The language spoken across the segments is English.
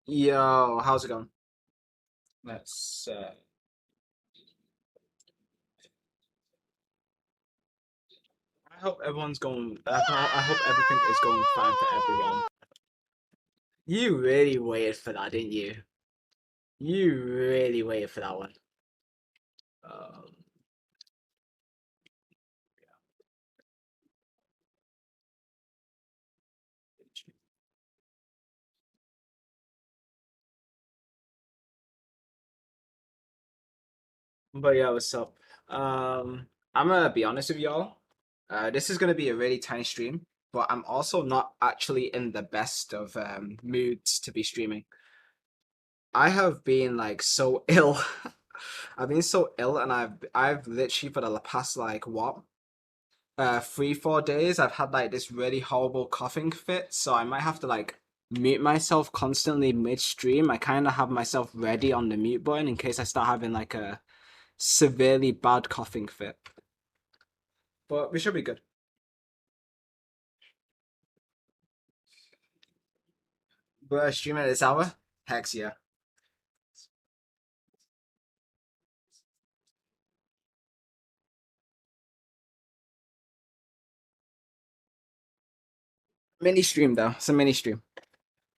Yo, how's it going? Let's. I hope everyone's going. I hope everything is going fine for everyone. You really waited for that, didn't you? You really waited for that one. Um, but yeah, what's up? I'm gonna be honest with y'all. This is gonna be a really tiny stream, but I'm also not actually in the best of moods to be streaming. I have been like so ill. I've been so ill, and I've literally for the past like what 3 4 days I've had like this really horrible coughing fit, so I might have to like mute myself constantly midstream. I kind of have myself ready on the mute button in case I start having like a severely bad coughing fit. But we should be good. But streaming at this hour? Hex yeah. Mini stream though. It's a mini stream.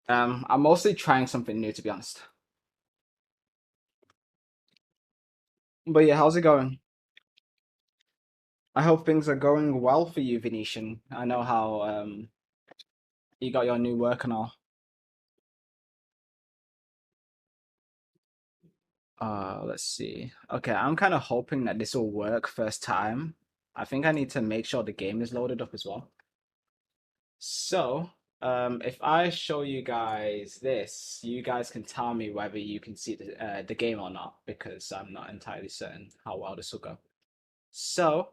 I'm mostly trying something new to be honest. But yeah, how's it going? I hope things are going well for you, Venetian. I know how you got your new work and all. Let's see. Okay, I'm kind of hoping that this will work first time. I think I need to make sure the game is loaded up as well. So, if I show you guys this, you guys can tell me whether you can see the game or not, because I'm not entirely certain how well this will go. So,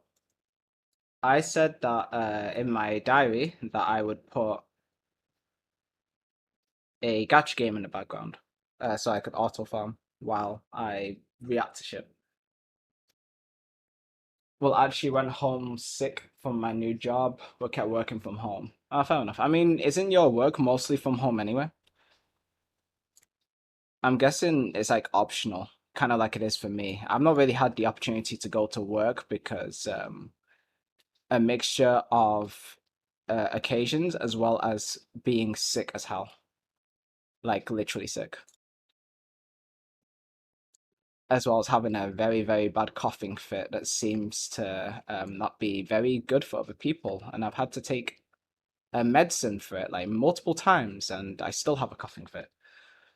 I said that in my diary that I would put a gacha game in the background, so I could auto farm while I react to shit. Well, actually went home sick from my new job, but kept working from home. Fair enough. I mean, isn't your work mostly from home anyway? I'm guessing it's like optional, kind of like it is for me. I've not really had the opportunity to go to work because a mixture of occasions as well as being sick as hell, like literally sick, as well as having a very, very bad coughing fit that seems to not be very good for other people. And I've had to take a medicine for it like multiple times, and I still have a coughing fit.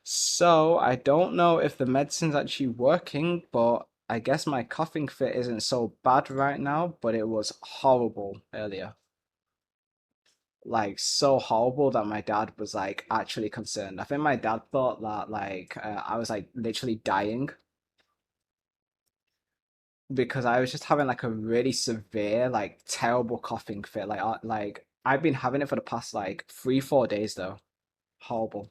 So I don't know if the medicine's actually working, but I guess my coughing fit isn't so bad right now, but it was horrible earlier. Like so horrible that my dad was like actually concerned. I think my dad thought that like I was like literally dying because I was just having like a really severe, like terrible coughing fit. Like I've been having it for the past like 3 4 days though. Horrible.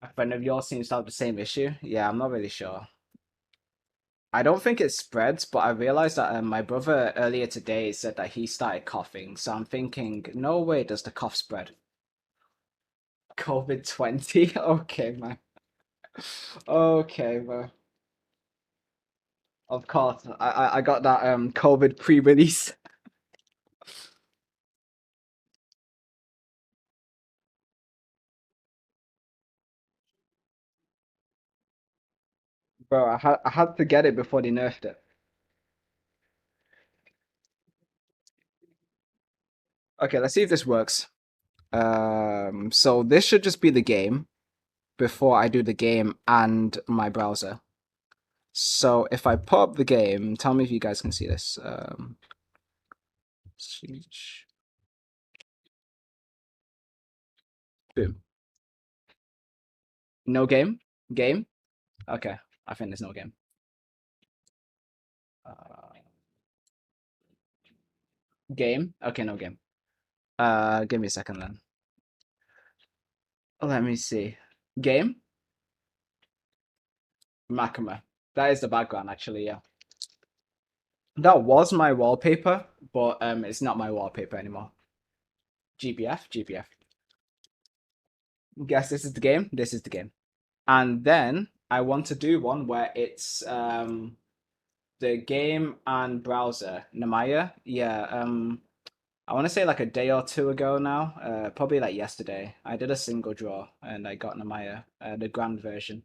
A friend of yours seems to have the same issue. Yeah, I'm not really sure. I don't think it spreads, but I realized that my brother earlier today said that he started coughing. So I'm thinking, no way does the cough spread. COVID 20? Okay, man. Okay, bro. Of course. I got that COVID pre-release. Bro, I had to get it before they nerfed it. Okay, let's see if this works. So this should just be the game before I do the game and my browser. So if I put up the game, tell me if you guys can see this. Sheesh. Boom. No game? Game? Okay. I think there's no game. Uh, Game? Okay, no game. Give me a second then. Let me see. Game? Makima. That is the background, actually, yeah. That was my wallpaper, but it's not my wallpaper anymore. GBF. Guess this is the game. This is the game. And then I want to do one where it's the game and browser. Namaya. Yeah. I want to say like a day or two ago now. Probably like yesterday. I did a single draw and I got Namaya, the grand version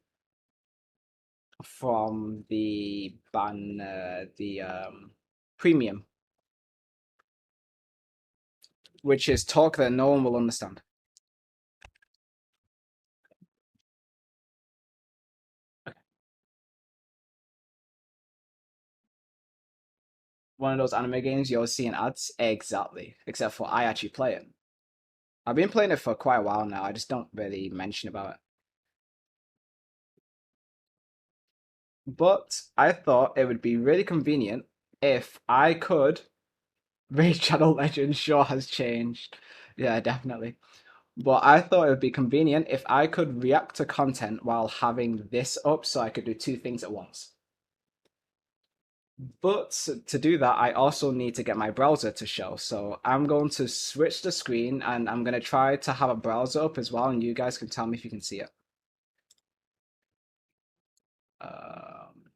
from the premium, which is talk that no one will understand. One of those anime games you're seeing ads? Exactly. Except for I actually play it. I've been playing it for quite a while now. I just don't really mention about it. But I thought it would be really convenient if I could. Raid Shadow Legends sure has changed. Yeah, definitely. But I thought it would be convenient if I could react to content while having this up so I could do two things at once. But to do that, I also need to get my browser to show. So I'm going to switch the screen and I'm going to try to have a browser up as well. And you guys can tell me if you can see it. Um,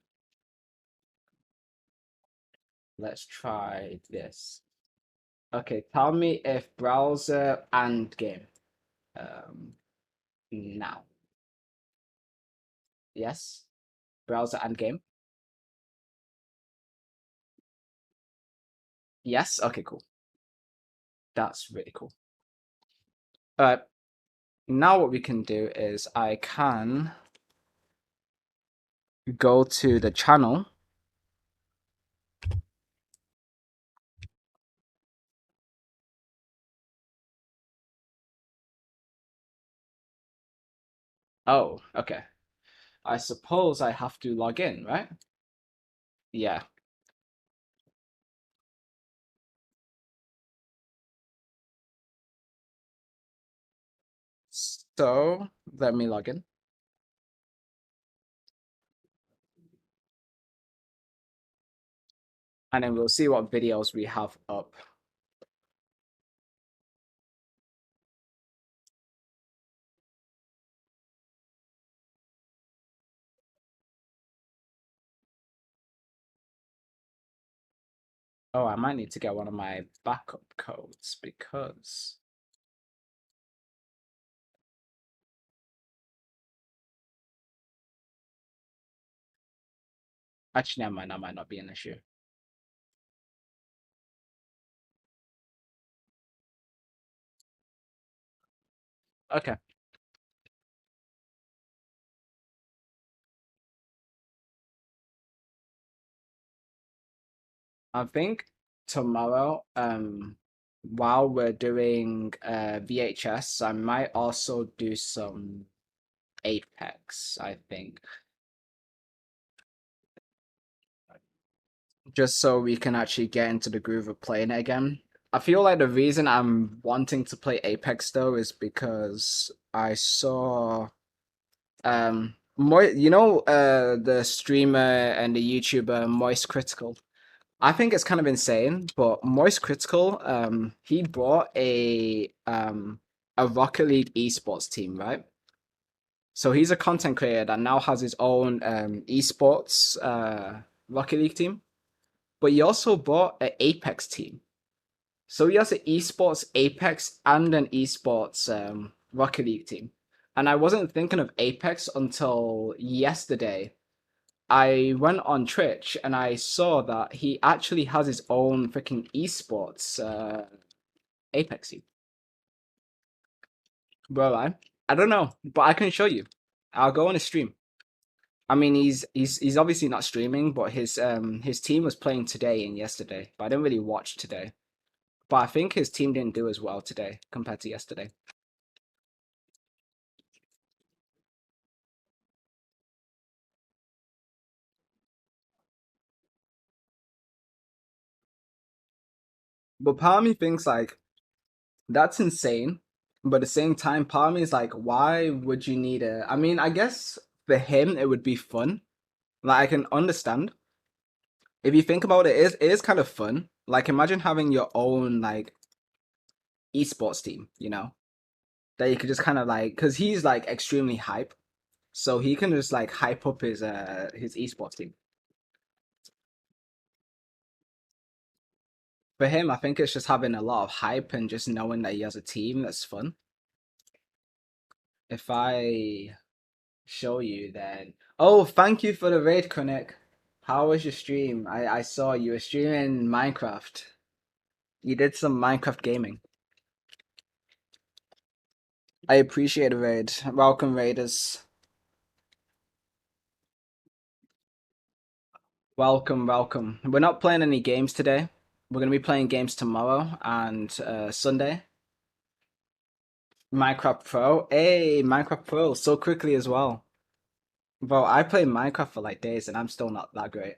let's try this. Okay, tell me if browser and game. Um, now. Yes, browser and game. Yes, okay, cool. That's really cool. All right, now what we can do is I can go to the channel. Oh, okay. I suppose I have to log in, right? Yeah. So let me log in. And then we'll see what videos we have up. Oh, I might need to get one of my backup codes because actually that might not be an issue. Okay. I think tomorrow, while we're doing VHS, I might also do some Apex, I think. Just so we can actually get into the groove of playing it again. I feel like the reason I'm wanting to play Apex though is because I saw the streamer and the YouTuber Moist Critical. I think it's kind of insane, but Moist Critical, he bought a Rocket League esports team, right? So he's a content creator that now has his own esports Rocket League team, but he also bought an Apex team. So he has an esports Apex and an esports Rocket League team. And I wasn't thinking of Apex until yesterday. I went on Twitch and I saw that he actually has his own freaking esports Apex team. Bro, I don't know, but I can show you. I'll go on his stream. I mean, he's obviously not streaming, but his team was playing today and yesterday. But I didn't really watch today. But I think his team didn't do as well today compared to yesterday. But part of me thinks like that's insane. But at the same time, part of me is like, why would you need a? I mean, I guess for him it would be fun. Like I can understand. If you think about it, it is kind of fun. Like imagine having your own like esports team, you know, that you could just kind of like, because he's like extremely hype, so he can just like hype up his esports team. For him, I think it's just having a lot of hype and just knowing that he has a team that's fun. If I show you, then oh, thank you for the raid, Connect. How was your stream? I saw you were streaming Minecraft. You did some Minecraft gaming. I appreciate the raid. Welcome, raiders. Welcome, welcome. We're not playing any games today. We're gonna be playing games tomorrow and Sunday. Minecraft Pro. Hey, Minecraft Pro so quickly as well. Bro, I played Minecraft for like days and I'm still not that great.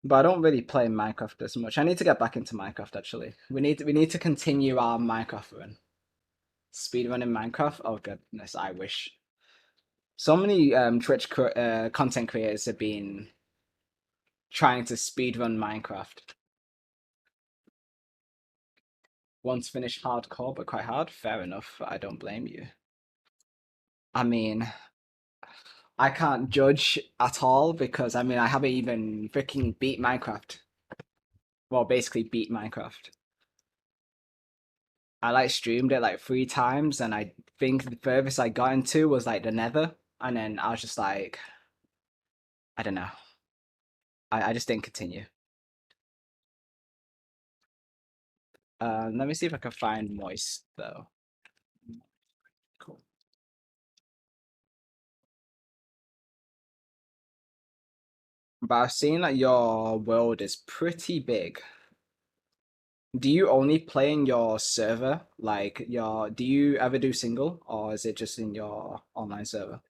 But I don't really play Minecraft as much. I need to get back into Minecraft actually. We need to continue our Minecraft run. Speedrunning Minecraft? Oh goodness, I wish. So many Twitch content creators have been trying to speedrun Minecraft. Once finished hardcore, but quite hard. Fair enough. I don't blame you. I mean, I can't judge at all because I mean I haven't even freaking beat Minecraft. Well, basically beat Minecraft. I like streamed it like 3 times, and I think the furthest I got into was like the Nether, and then I was just like, I don't know. I just didn't continue. Let me see if I can find Moist though. Cool. But I've seen that your world is pretty big. Do you only play in your server? Like do you ever do single or is it just in your online server?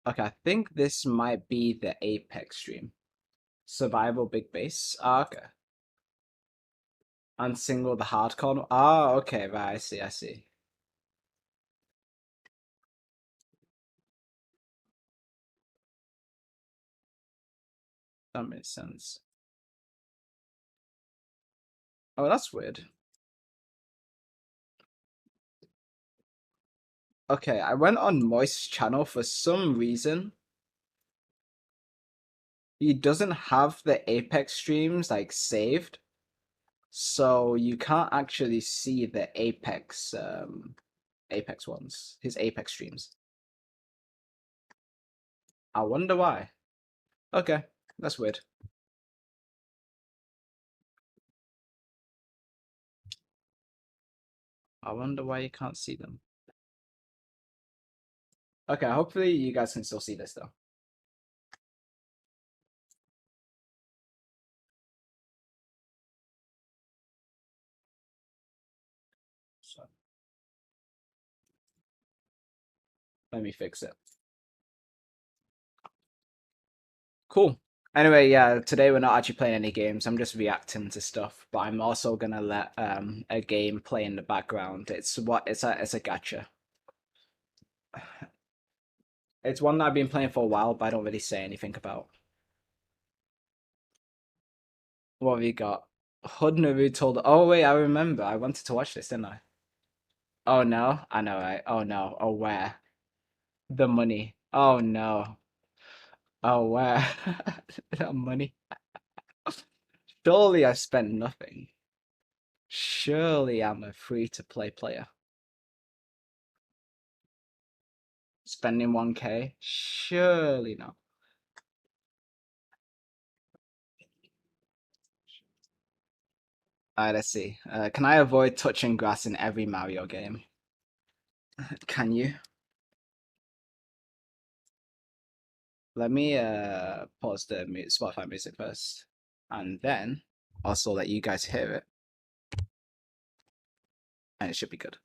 Okay, I think this might be the Apex stream. Survival Big Base. Ah, okay. And single the hardcore. Ah, okay, right, I see, I see. That makes sense. Oh, that's weird. Okay, I went on Moist's channel for some reason. He doesn't have the Apex streams like saved, so you can't actually see the Apex ones, his Apex streams. I wonder why. Okay, that's weird. I wonder why you can't see them. Okay, hopefully you guys can still see this though. So let me fix it. Cool. Anyway, yeah, today we're not actually playing any games. I'm just reacting to stuff, but I'm also gonna let a game play in the background. It's a gacha. It's one that I've been playing for a while, but I don't really say anything about. What have you got? Hood Naru told. Oh wait, I remember. I wanted to watch this, didn't I? Oh no, I know, right? Oh no. Oh where? The money. Oh no. Oh where? The money. Surely I spent nothing. Surely I'm a free-to-play player. Spending 1K? Surely not. Alright, let's see. Can I avoid touching grass in every Mario game? Can you? Let me pause the Spotify music first, and then also let you guys hear it, and it should be good.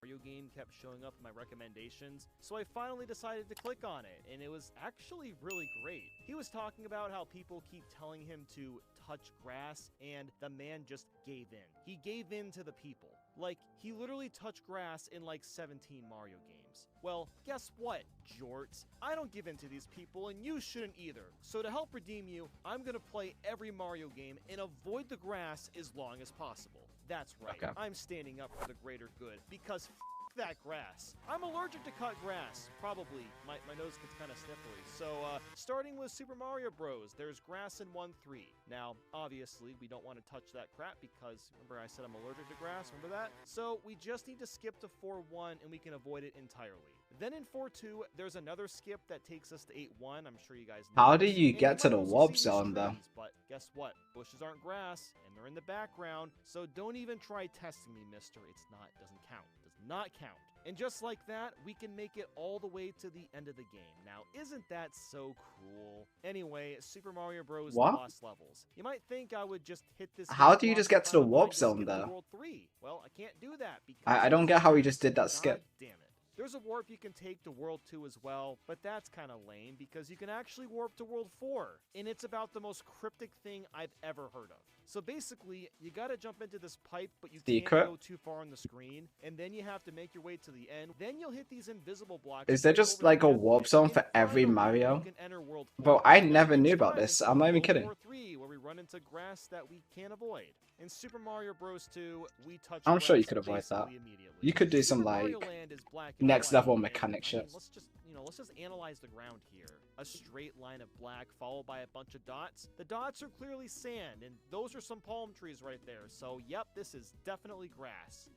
Mario game kept showing up in my recommendations, so I finally decided to click on it, and it was actually really great. He was talking about how people keep telling him to touch grass, and the man just gave in. He gave in to the people. Like, he literally touched grass in like 17 Mario games. games. Well, guess what, jorts? I don't give in to these people, and you shouldn't either. So to help redeem you, I'm gonna play every Mario game and avoid the grass as long as possible. That's right, Okay. I'm standing up for the greater good, because that grass. I'm allergic to cut grass. Probably. My nose gets kind of sniffly. So, starting with Super Mario Bros., there's grass in 1-3. Now, obviously, we don't want to touch that crap because, remember I said I'm allergic to grass? Remember that? So, we just need to skip to 4-1 and we can avoid it entirely. Then in 4-2, there's another skip that takes us to 8-1. I'm sure you guys know How do this. you And get to might the also warp see these zone, though? trees, but guess what? Bushes aren't grass, and they're in the background, so don't even try testing me, mister. Doesn't count. Does not count. And just like that, we can make it all the way to the end of the game. Now, isn't that so cool? Anyway, Super Mario Bros. What? Lost Levels. You might think I would just hit this How game do you once just get to the and warp find zone, skip to though? World 3. Well, I can't do that because I don't get how he just did that God skip. damn it. There's a warp you can take to World 2 as well, but that's kind of lame because you can actually warp to World 4, and it's about the most cryptic thing I've ever heard of. So basically, you gotta jump into this pipe, but you Secret? can't go too far on the screen, and then you have to make your way to the end. Then you'll hit these invisible blocks. Is there right just over like the a end, warp zone and for every finally, Mario? you can enter World 4. Bro, I Then never you knew can about drive this. into I'm not even World kidding. War 3, where we run into grass that we can't avoid. In Super Mario Bros. 2, we touch I'm sure you grass could avoid that. basically immediately. You could do some Super Mario like Land is black and next white, level and, mechanic I mean, shit. let's just analyze the ground here. A straight line of black followed by a bunch of dots. The dots are clearly sand, and those are some palm trees right there. So, yep, this is definitely grass.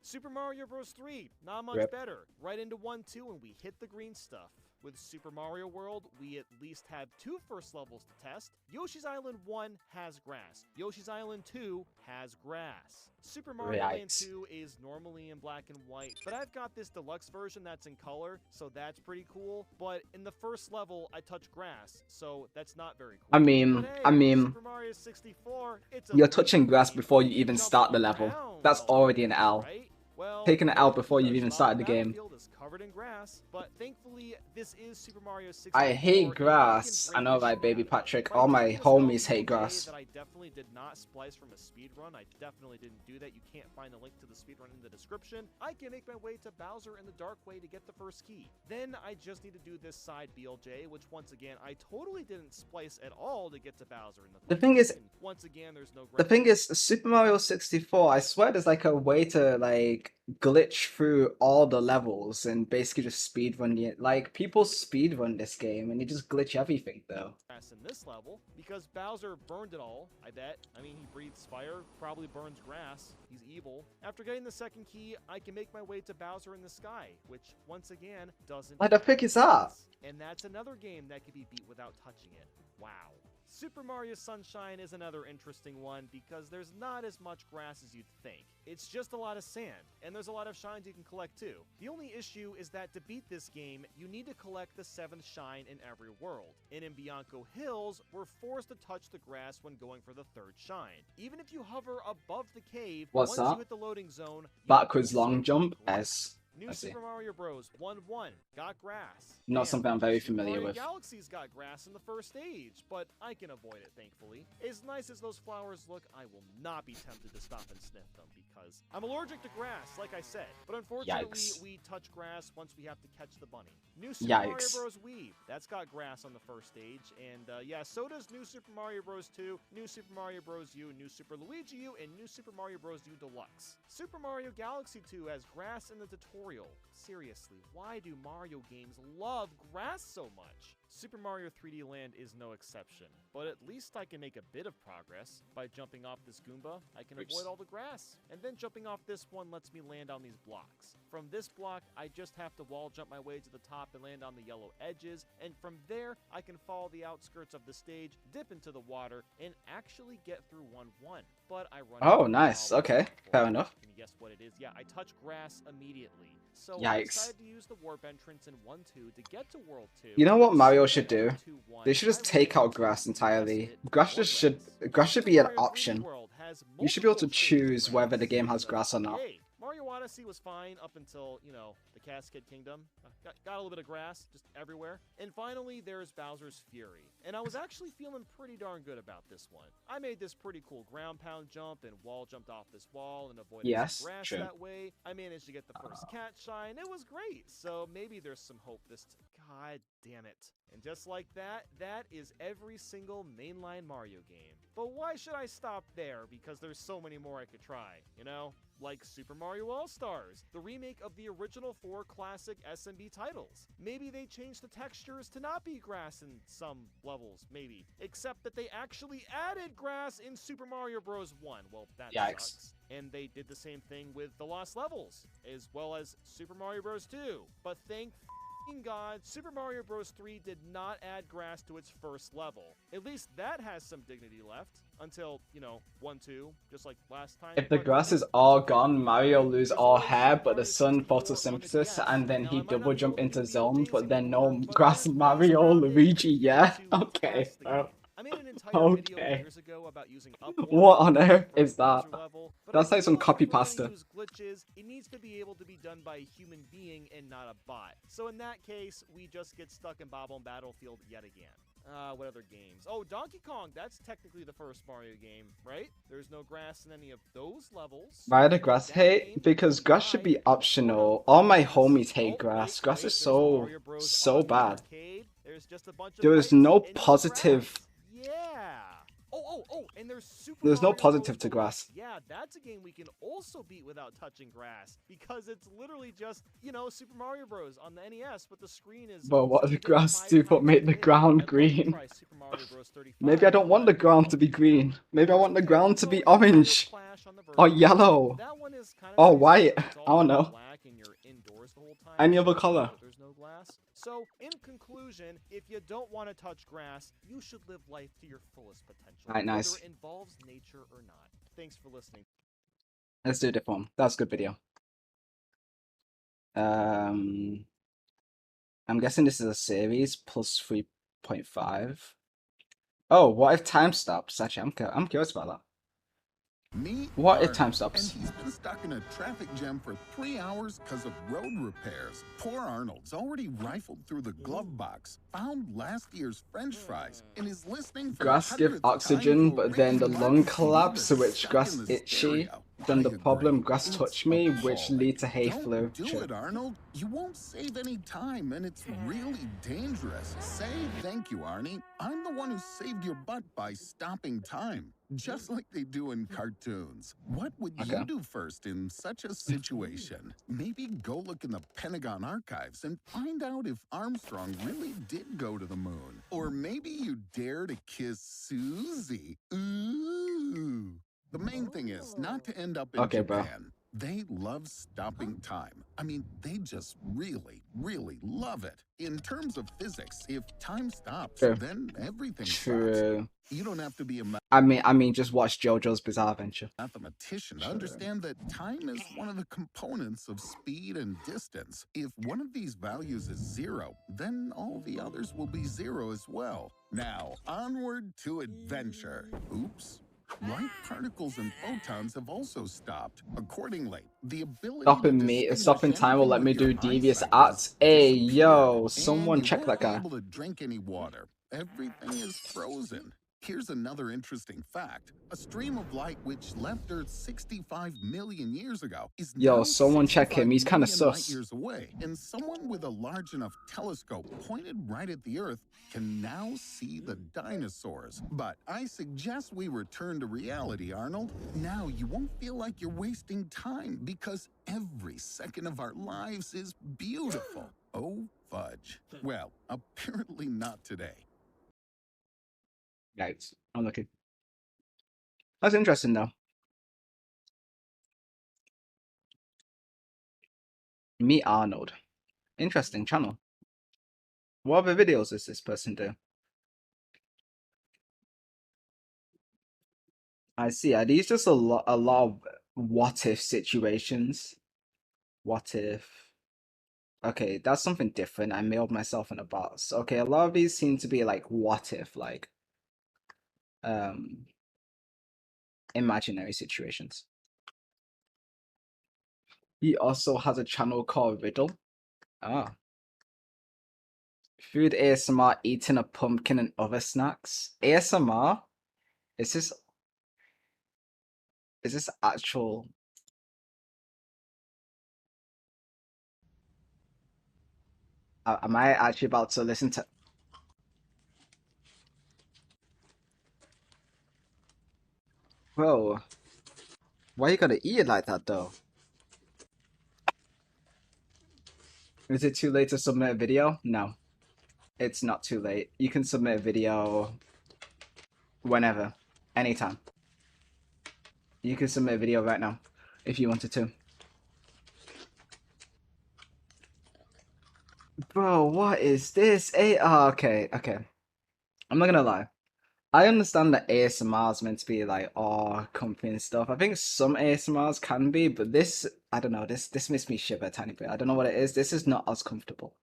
Super Mario Bros. 3, not much Rip. better. Right into 1-2, and we hit the green stuff. With Super Mario World, we at least have 2 first levels to test. Yoshi's Island 1 has grass. Yoshi's Island 2 has grass. Super Mario Land Yikes. 2 is normally in black and white, but I've got this deluxe version that's in color, so that's pretty cool. But in the first level, I touch grass, so that's not very cool. I mean, But hey, Super Mario 64, it's a you're touching grass game. before you even Jumping start the level. around That's all already an over, L. right? Well, Taking an L before you've because even started the Bowser game. Battlefield is covered in grass, but thankfully this is Super Mario 64. I hate and grass. can I know, break the right, baby shit out of it. Patrick? By All my pointing this out homies to hate you grass. That I definitely did not splice from a speedrun. I definitely didn't do that. You can't find a link to the speedrun in the description. I can make my way to Bowser in the Dark Way to get the first key. Then I just need to do this side BLJ, which once again I totally didn't splice at all to get to Bowser in the The first thing is- key. And once again, there's no The grass. thing is, Super Mario 64, I swear there's like a way to like glitch through all the levels and basically just speedrun it. Like, people speedrun this game and you just glitch everything though. Grass in this level because Bowser burned it all, I bet. I mean, he breathes fire, probably burns grass. He's evil. After getting the second key, I can make my way to Bowser in the Sky, which once again doesn't. Like, the frick is that? And that's another game that could be beat without touching it. Wow. Super Mario Sunshine is another interesting one because there's not as much grass as you'd think. It's just a lot of sand, and there's a lot of shines you can collect too. The only issue is that to beat this game, you need to collect the 7th shine in every world. And in Bianco Hills, we're forced to touch the grass when going for the 3rd shine. Even if you hover above the cave, What's once that? you hit the loading zone, you Backwards also long jump, grass. S. New I see. Super Mario Bros. 1-1 got grass. Not Damn, something I'm very Super familiar Mario with. Galaxy's got grass in the first stage, but I can avoid it, thankfully. As nice as those flowers look, I will not be tempted to stop and sniff them because I'm allergic to grass, like I said. But unfortunately, Yikes. we touch grass once we have to catch the bunny. New Super Mario Yikes. Bros. Wii, that's got grass on the first stage, and yeah, so does New Super Mario Bros. 2, New Super Mario Bros. U, New Super Luigi U, and New Super Mario Bros. U Deluxe. Super Mario Galaxy 2 has grass in the tutorial. Seriously, why do Mario games love grass so much? Super Mario 3D Land is no exception, but at least I can make a bit of progress. By jumping off this Goomba, I can Oops. avoid all the grass, and then jumping off this one lets me land on these blocks. From this block, I just have to wall jump my way to the top and land on the yellow edges, and from there, I can follow the outskirts of the stage, dip into the water, and actually get through 1-1. But I run Oh, into a nice. problem Okay, before fair I- enough. Can you guess what it is? Yeah, I touch grass immediately. So I Yikes. decided to use the warp entrance in 1-2 to get to World 2. You know what Mario So should do? 2-1, They should just I take ran out into grass it, entirely. tested it, Grass more just should grass. grass should be an Mario 3D option. World has You should be able to multiple shades of choose whether the grass, game has so grass or not. yay. Mario Odyssey was fine up until, the Cascade Kingdom. Got a little bit of grass just everywhere. And finally, there's Bowser's Fury. And I was actually feeling pretty darn good about this one. I made this pretty cool ground pound jump and wall jumped off this wall and avoided Yes, some grass true. that way. I managed to get the first cat shine. It was great. So maybe there's some hope God damn it. And just like that, that is every single mainline Mario game. But why should I stop there? Because there's so many more I could try, Like Super Mario All-Stars, the remake of the original 4 classic SMB titles. Maybe they changed the textures to not be grass in some levels, maybe. Except that they actually added grass in Super Mario Bros. 1. Well, that sucks. And they did the same thing with the Lost Levels, as well as Super Mario Bros. 2. But thank God, Super Mario Bros. 3 did not add grass to its first level. At least that has some dignity left. Until, 1, 2, just like last time. If the grass is all gone, Mario lose all hair, but the sun photosynthesis, and then he double jump into zones, but then no grass Mario, Luigi, yeah? Okay. I made an entire video years ago about using what on earth is that? That's like some copy pasta. Use glitches, it needs to be able to be done by a human being and not a bot. So in that case, we just get stuck in Bob on Battlefield yet again. What other games? Oh, Donkey Kong, that's technically the first Mario game, right? There's no grass in any of those levels. Why the grass hate? Because grass should be optional. All my homies hate grass. Grass is so bad. There is no positive. Yeah. And there's no positive to grass. Yeah, that's a game we can also beat without touching grass because it's literally just, Super Mario Bros. On the NES, but the screen is. But what does the grass do but make the ground green? Maybe I don't want the ground to be green. Maybe I want the ground to be orange or yellow or white. I don't know. Any other color. There's no glass. So, in conclusion, if you don't want to touch grass, you should live life to your fullest potential. Alright, nice. Whether it involves nature or not. Thanks for listening. Let's do a different one. That's a good video. I'm guessing this is a series plus 3.5. Oh, what if time stops? Actually, I'm curious about that. What if time stops? And he's been stuck in a traffic jam for 3 hours because of road repairs. Poor Arnold's already rifled through the glove box, found last year's French fries, and is listening for grass give oxygen, but then the lung collapse, which grass itchy. Then the problem, grass touch me, which lead to hay flu. Don't do it, Arnold. You won't save any time, and it's really dangerous. Say thank you, Arnie. I'm the one who saved your butt by stopping time, just like they do in cartoons. What would you do first in such a situation? Maybe go look in the Pentagon archives and find out if Armstrong really did go to the moon. Or maybe you dare to kiss Susie. Ooh. The main thing is not to end up in Japan. Bro. They love stopping time. I mean, they just really, really love it. In terms of physics, if time stops, then everything stops. You don't have to be a I mean, just watch JoJo's Bizarre Adventure. Mathematician to understand that time is one of the components of speed and distance. If one of these values is 0, then all the others will be 0 as well. Now, onward to adventure. Oops. Light particles and photons have also stopped. Accordingly, the ability stopping time will let me do devious acts. Hey, yo, someone check that guy. Able to drink any water. Everything is frozen. Here's another interesting fact. A stream of light which left Earth 65 million years ago is now someone check him. He's kind of sus. Years away, and someone with a large enough telescope pointed right at the Earth can now see the dinosaurs. But I suggest we return to reality, Arnold. Now you won't feel like you're wasting time because every second of our lives is beautiful. Oh, fudge. Well, apparently not today. Yikes. I'm looking. That's interesting, though. Meet Arnold. Interesting channel. What other videos does this person do? I see. Are these just a lot of what if situations? What if? Okay, that's something different. I mailed myself in a box. Okay, a lot of these seem to be like what if, like imaginary situations. He also has a channel called Riddle. Ah. Food ASMR, eating a pumpkin and other snacks. ASMR? Is this actual? Am I actually about to listen to? Bro, why you gotta eat it like that though? Is it too late to submit a video? No, it's not too late. You can submit a video whenever, anytime. You can submit a video right now if you wanted to. Bro, what is this? Okay. I'm not gonna lie. I understand that ASMR is meant to be like, oh, comfy and stuff. I think some ASMRs can be, but this, I don't know, this makes me shiver a tiny bit. I don't know what it is. This is not as comfortable.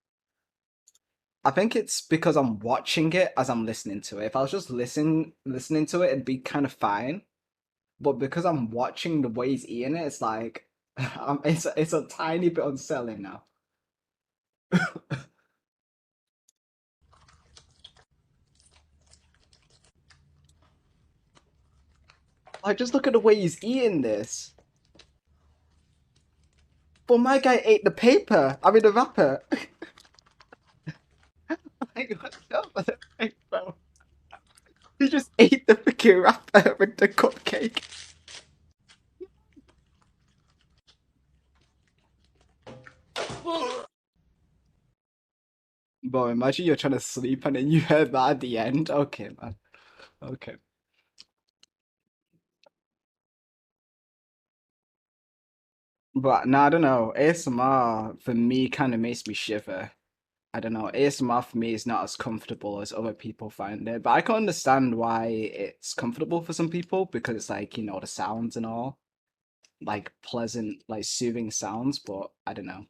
I think it's because I'm watching it as I'm listening to it. If I was just listening to it, it'd be kind of fine. But because I'm watching the way he's eating it, it's like, it's a tiny bit unsettling now. Like, just look at the way he's eating this. But my guy ate the paper. I mean, the wrapper. Like, what's up with it, bro? He just ate the freaking wrapper with the cupcake. Bro, imagine you're trying to sleep and then you heard that at the end. Okay, man. Okay. But no, I don't know. ASMR for me kind of makes me shiver. I don't know. ASMR for me is not as comfortable as other people find it, but I can understand why it's comfortable for some people because it's like, you know, the sounds and all, like pleasant, like soothing sounds, but I don't know.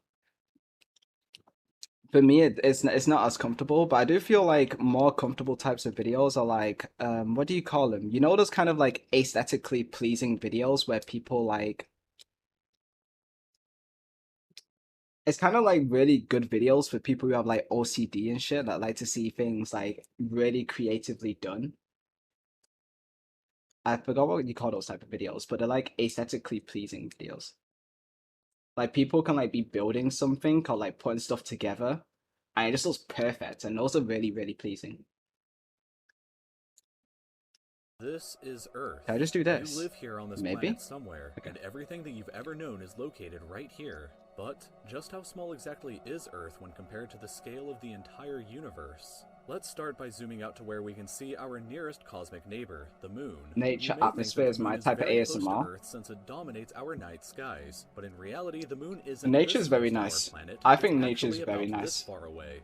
For me, it's not as comfortable, but I do feel like more comfortable types of videos are like, what do you call them? You know, those kind of like aesthetically pleasing videos where people like, it's kind of like really good videos for people who have like OCD and shit that like to see things like really creatively done. I forgot what you call those type of videos, but they're like aesthetically pleasing videos. Like people can like be building something or like putting stuff together, and it just looks perfect, and those are really, really pleasing. This is Earth. Can I just do this? You live here on this Maybe? planet somewhere, and everything that you've ever known is located right here. But just how small exactly is Earth when compared to the scale of the entire universe? Let's start by zooming out to where we can see our nearest cosmic neighbor, the Moon. Nature You may think atmosphere that is the my Moon type of very close to ASMR. Earth since it dominates our night skies, but in reality, the Moon isn't Nature this is very close to our nice. planet. I It's think nature is actually very about nice. this far away.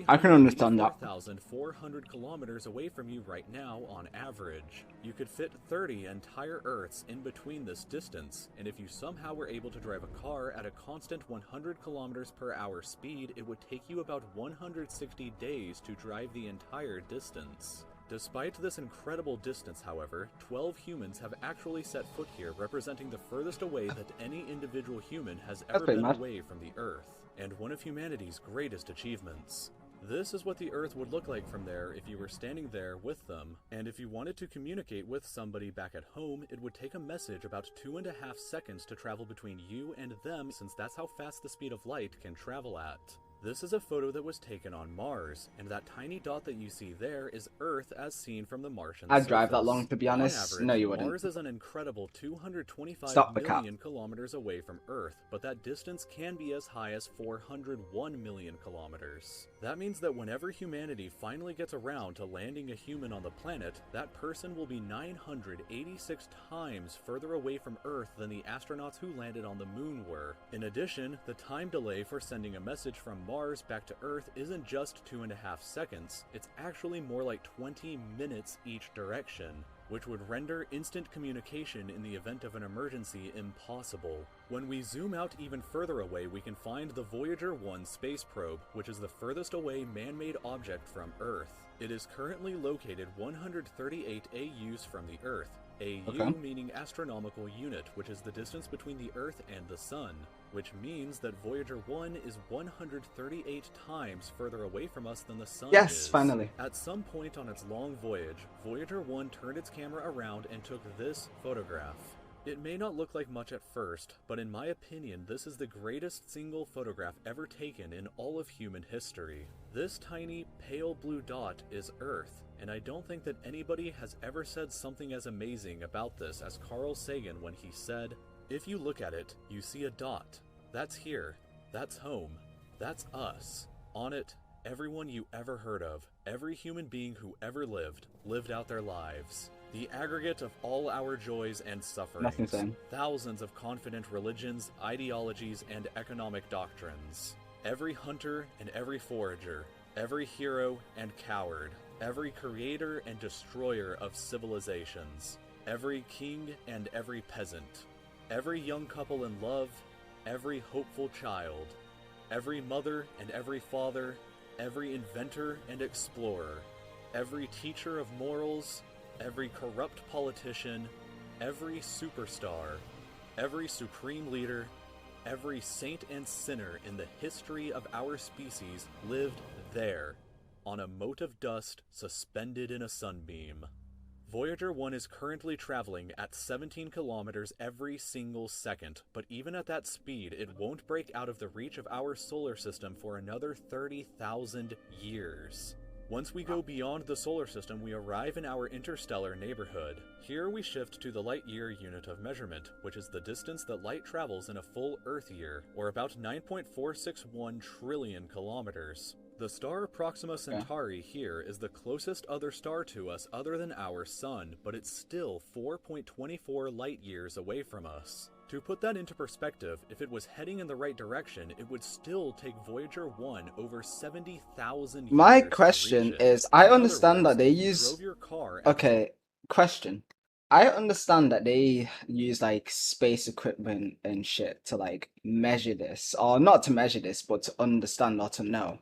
I can understand that. 384,400 kilometers away from you right now on average. You could fit 30 entire Earths in between this distance, and if you somehow were able to drive a car at a constant 100 kilometers per hour speed, it would take you about 160 days to drive the entire distance. Despite this incredible distance, however, 12 humans have actually set foot here, representing the furthest away that any individual human has ever pretty been mad. away from the Earth, and one of humanity's greatest achievements. This is what the Earth would look like from there if you were standing there with them, and if you wanted to communicate with somebody back at home, it would take a message about 2.5 seconds to travel between you and them, since that's how fast the speed of light can travel at. This is a photo that was taken on Mars, and that tiny dot that you see there is Earth as seen from the Martian surface. I'd drive that long, to be honest. On average, No, you wouldn't. Mars is an incredible 225 Stop the cap. million kilometers away from Earth, but that distance can be as high as 401 million kilometers. That means that whenever humanity finally gets around to landing a human on the planet, that person will be 986 times further away from Earth than the astronauts who landed on the Moon were. In addition, the time delay for sending a message from Mars back to Earth isn't just 2.5 seconds, it's actually more like 20 minutes each direction, which would render instant communication in the event of an emergency impossible. When we zoom out even further away, we can find the Voyager 1 space probe, which is the furthest away man-made object from Earth. It is currently located 138 AUs from the Earth. AU Okay. meaning astronomical unit, which is the distance between the Earth and the Sun, which means that Voyager 1 is 138 times further away from us than the Sun Yes, is. finally. At some point on its long voyage, Voyager 1 turned its camera around and took this photograph. It may not look like much at first, but in my opinion, this is the greatest single photograph ever taken in all of human history. This tiny, pale blue dot is Earth, and I don't think that anybody has ever said something as amazing about this as Carl Sagan when he said, "If you look at it, you see a dot. That's here. That's home. That's us. On it, everyone you ever heard of, every human being who ever lived out their lives. The aggregate of all our joys and sufferings. That's insane. Thousands of confident religions, ideologies, and economic doctrines. Every hunter and every forager, every hero and coward, every creator and destroyer of civilizations, every king and every peasant, every young couple in love, every hopeful child, every mother and every father, every inventor and explorer, every teacher of morals, every corrupt politician, every superstar, every supreme leader, every saint and sinner in the history of our species lived there, on a mote of dust suspended in a sunbeam. Voyager 1 is currently traveling at 17 kilometers every single second, but even at that speed, it won't break out of the reach of our solar system for another 30,000 years. Once we go beyond the solar system, we arrive in our interstellar neighborhood. Here we shift to the light-year unit of measurement, which is the distance that light travels in a full Earth year, or about 9.461 trillion kilometers. The star Proxima Centauri here is the closest other star to us other than our Sun, but it's still 4.24 light-years away from us. To put that into perspective, if it was heading in the right direction, it would still take Voyager 1 over 70,000 years. My to question reach it. is, I In other understand words, that they if you use. drove your car at Okay, question. I understand that they use like space equipment and shit to like measure this, or not to measure this, but to understand or to know.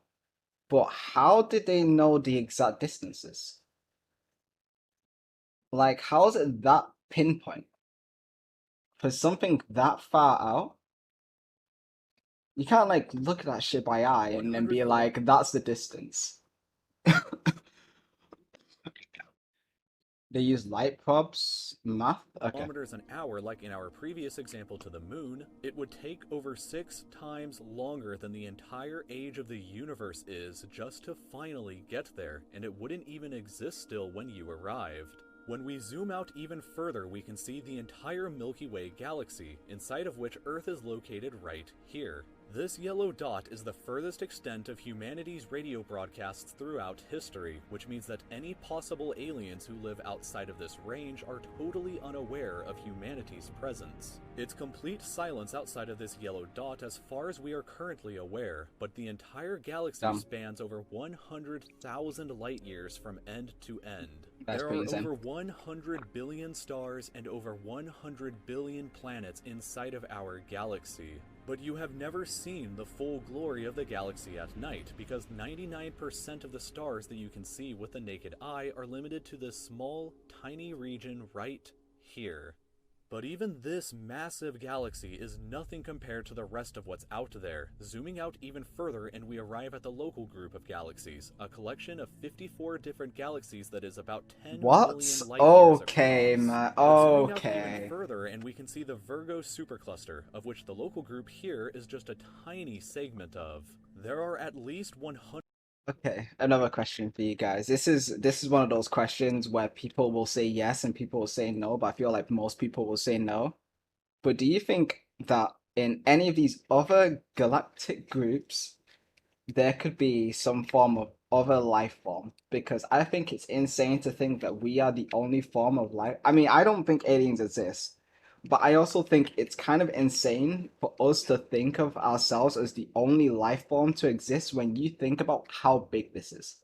But how did they know the exact distances? Like, how is it that pinpoint for something that far out? You can't like look at that shit by eye and then 100 be kilo- like, that's the distance. They use light probes, math. Okay. kilometers an hour, like in our previous example to the moon, it would take over 6 times longer than the entire age of the universe is just to finally get there, and it wouldn't even exist still when you arrived. When we zoom out even further, we can see the entire Milky Way galaxy, inside of which Earth is located right here. This yellow dot is the furthest extent of humanity's radio broadcasts throughout history, which means that any possible aliens who live outside of this range are totally unaware of humanity's presence. It's complete silence outside of this yellow dot as far as we are currently aware, but the entire galaxy Dumb. spans over 100,000 light years from end to end. That's There pretty are insane. over 100 billion stars and over 100 billion planets inside of our galaxy. But you have never seen the full glory of the galaxy at night, because 99% of the stars that you can see with the naked eye are limited to this small, tiny region right here. But even this massive galaxy is nothing compared to the rest of what's out there. Zooming out even further and we arrive at the local group of galaxies, a collection of 54 different galaxies that is about 10 What? million light years Okay, across. man. But zooming out Okay. even further and we can see the Virgo supercluster, of which the local group here is just a tiny segment of. There are at least 100 Okay, another question for you guys. This is one of those questions where people will say yes and people will say no, but I feel like most people will say no. But do you think that in any of these other galactic groups, there could be some form of other life form? Because I think it's insane to think that we are the only form of life. I mean, I don't think aliens exist, but I also think it's kind of insane for us to think of ourselves as the only life form to exist when you think about how big this is.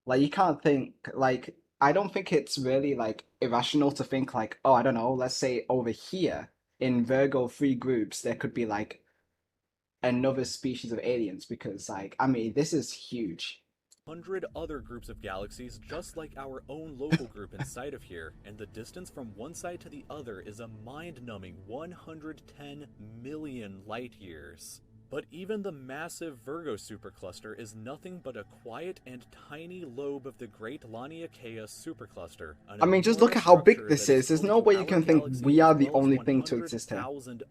Like, you can't think, like, I don't think it's really like irrational to think like, oh, I don't know, let's say over here in Virgo 3 groups there could be like another species of aliens because like I mean this is huge. 100 other groups of galaxies just like our own local group inside of here, and the distance from one side to the other is a mind-numbing 110 million light years. But even the massive Virgo supercluster is nothing but a quiet and tiny lobe of the Great Laniakea supercluster. I mean, just look at how big this is. There's no way you can think we are the only thing to exist here.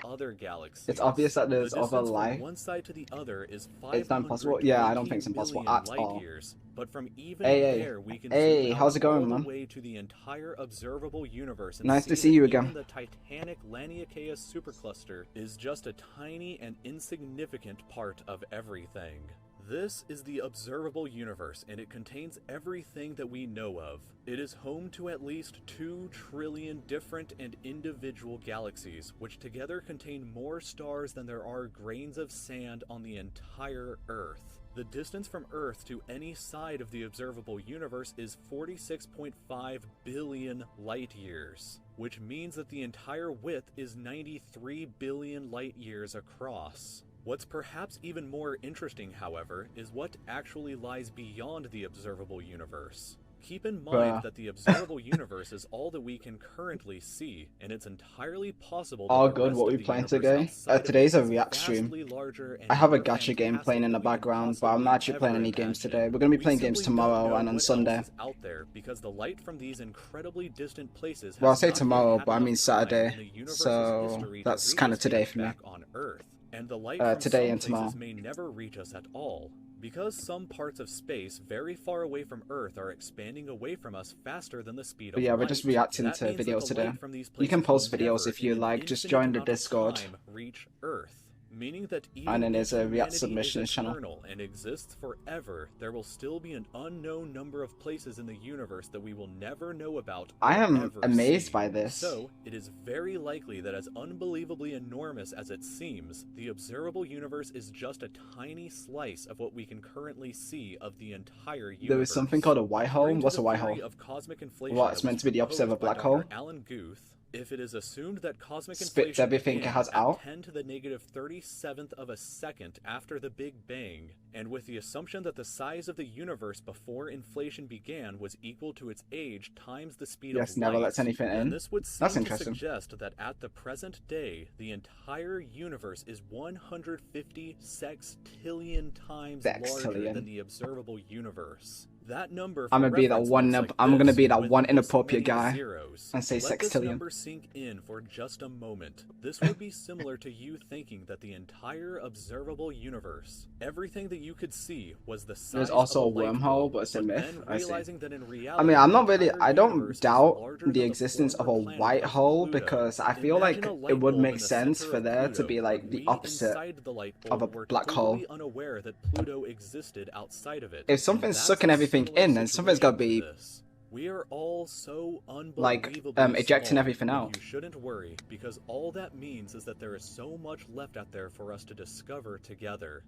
Other galaxies. It's obvious that there's the other distance life. from one side to the other is It's not impossible. Yeah, I don't think it's impossible at light all. years. But from even Hey, there, we can hey, zoom out how's it going, all man? the way to the entire observable universe. And Nice to that see you even again. The Titanic Laniakea supercluster is just a tiny and insignificant part of everything. This is the observable universe, and it contains everything that we know of. It is home to at least 2 trillion different and individual galaxies, which together contain more stars than there are grains of sand on the entire Earth. The distance from Earth to any side of the observable universe is 46.5 billion light years, which means that the entire width is 93 billion light years across. What's perhaps even more interesting, however, is what actually lies beyond the observable universe. Keep in mind that the observable universe is all that we can currently see, and it's entirely possible that All the good. rest What of we the playing universe today? outside of Today's it a is React stream. vastly larger and I have a more gacha game fantastic playing in the than we can background, but I'm not possibly actually playing ever any games imagine. today. We're gonna be We playing games simply don't tomorrow know and on what Sunday. else is out there because the light from these incredibly distant places Well, I has say not yet tomorrow, had but I enough mean time in Saturday. the universe's So history to that's reach kind of us today here for me. back on Earth. And the light from Today some and tomorrow. places may never reach us at all. Because some parts of space very far away from Earth are expanding away from us faster than the speed But of yeah, light, we're just reacting that to means that videos the today. light from these You can places post will videos never, if you in an like. Just infinite join the amount of Discord. time, reach Earth. Meaning that even And then if there's a React humanity submissions is channel. eternal and exists forever, there will still be an unknown number of places in the universe that we will never know about or I am ever amazed see. by this. So, it is very likely that as unbelievably enormous as it seems, the observable universe is just a tiny slice of what we can currently see of the entire universe. There is something called a white hole. According to What's the a white theory hole? of cosmic inflation What, it's that meant was to be the opposite of a proposed by black Dr. hole? Alan Guth, if it is assumed that cosmic Spits inflation everything it began has at out? 10 to the negative 37th of a second after the Big Bang, and with the assumption that the size of the universe before inflation began was equal to its age times the speed Yes, of never light, lets anything then in. this would seem That's to interesting. suggest that at the present day, the entire universe is 150 sextillion times larger Sextillion. than the observable universe. That number, I'm for gonna be that reference, one. looks like I'm gonna this, be that with one this inappropriate many guy zeros. and say Let this sextillion. number sink in for just a moment. This would be similar to you thinking that the entire observable universe, everything that you could see, was the size There's also of a light wormhole, bulb, but it's a myth. then I see. realizing that in I reality, mean, I'm not the really. entire I don't universe is doubt larger the than existence of a former planet white of hole Pluto. because I feel like Imagine a it light would bulb make in the sense center for of there to Pluto, be like but the we opposite inside the light of bulb a were black hole. totally unaware that Pluto existed outside of it. If And something's that's sucking a everything similar in, then something's gotta situation be to this. We are all so like unbelievably ejecting small, everything but out. you shouldn't worry, because all that means is that there is so much left out there for us to discover together.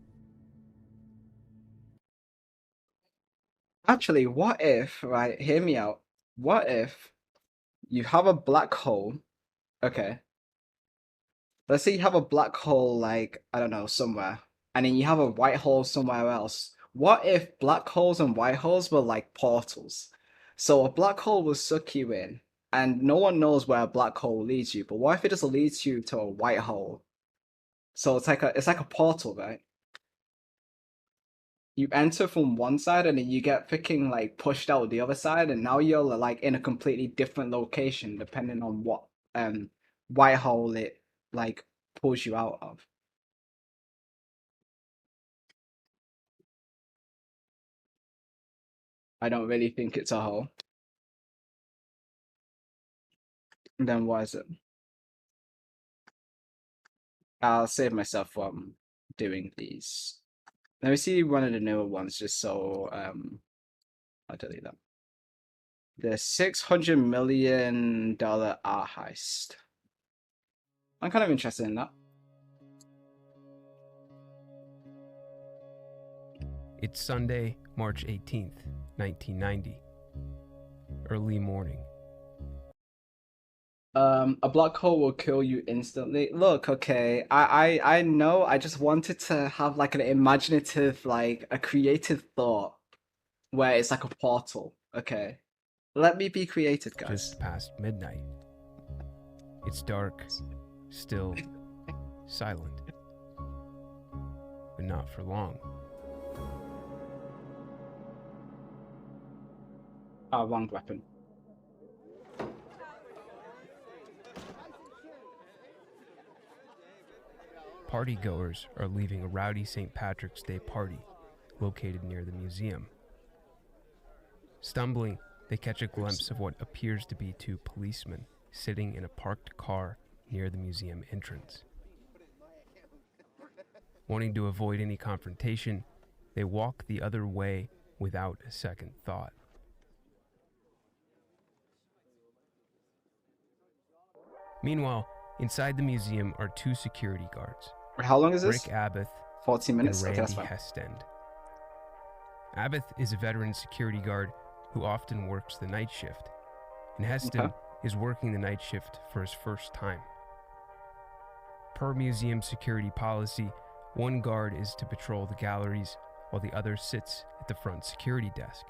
Actually, what if, right, hear me out. What if you have a black hole? Okay. Let's say you have a black hole, like, I don't know, somewhere, and then you have a white hole somewhere else. What if black holes and white holes were like portals? So a black hole will suck you in, and no one knows where a black hole leads you, but what if it just leads you to a white hole? So it's like a portal, right? You enter from one side and then you get freaking like pushed out the other side, and now you're like in a completely different location depending on what white hole it like pulls you out of. I don't really think it's a hole. Then what is it? I'll save myself from doing these. Let me see one of the newer ones just so I'll delete that. The $600 million art heist. I'm kind of interested in that. It's Sunday, March 18th, 1990. Early morning. A black hole will kill you instantly. Look, okay, I know. I just wanted to have like an imaginative, like a creative thought where it's like a portal. Okay, let me be creative, guys. Just past midnight. It's dark, still, silent. But not for long. Oh, wrong weapon. Partygoers are leaving a rowdy St. Patrick's Day party located near the museum. Stumbling, they catch a glimpse of what appears to be two policemen sitting in a parked car near the museum entrance. Wanting to avoid any confrontation, they walk the other way without a second thought. Meanwhile, inside the museum are two security guards, How long is this? Rick Abbott 40 minutes? and Okay, that's Randy fine. Hestend. Abbott is a veteran security guard who often works the night shift, and Heston Okay. is working the night shift for his first time. Per museum security policy, one guard is to patrol the galleries while the other sits at the front security desk.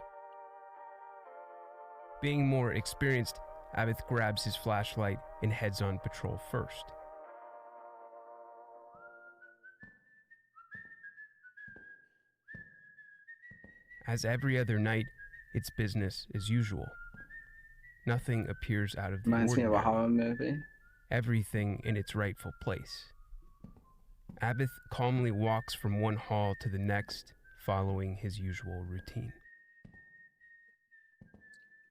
Being more experienced, Abbott grabs his flashlight and heads on patrol first. As every other night, it's business as usual. Nothing appears out of the Reminds me of a ordinary. horror movie. Everything in its rightful place. Abbott calmly walks from one hall to the next, following his usual routine.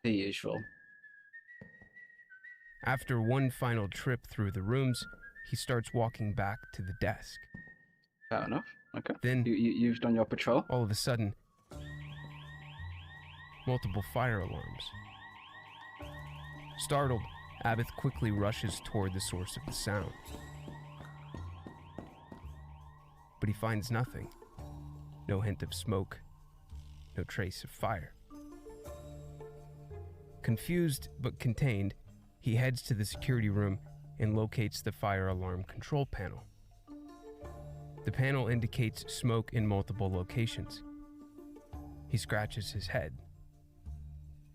The usual. After one final trip through the rooms, he starts walking back to the desk. Fair enough. Okay. Then, You've done your patrol. all of a sudden, multiple fire alarms. Startled, Abbott quickly rushes toward the source of the sound. But he finds nothing. No hint of smoke, no trace of fire. Confused but contained, he heads to the security room and locates the fire alarm control panel. The panel indicates smoke in multiple locations. He scratches his head.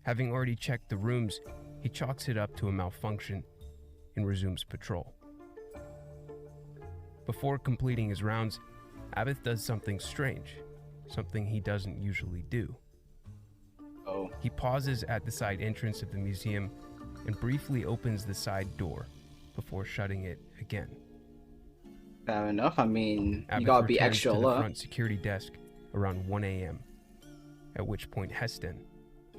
Having already checked the rooms, he chalks it up to a malfunction and resumes patrol. Before completing his rounds, Abbott does something strange, something he doesn't usually do. Oh. He pauses at the side entrance of the museum and briefly opens the side door before shutting it again. Fair enough. I mean, Abbott you gotta be returns extra to the alert. front security desk around 1 a.m., at which point Heston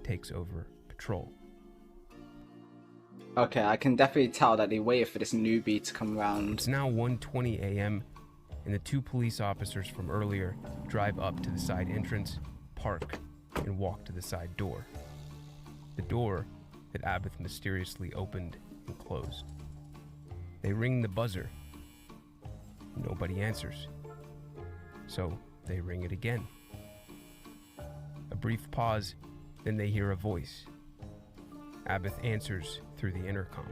takes over patrol. Okay, I can definitely tell that they waited for this newbie to come around. It's now 1:20 a.m., and the two police officers from earlier drive up to the side entrance, park, and walk to the side door. The door that Abbott mysteriously opened and closed. They ring the buzzer. Nobody answers. So they ring it again. A brief pause, then they hear a voice. Abbott answers through the intercom.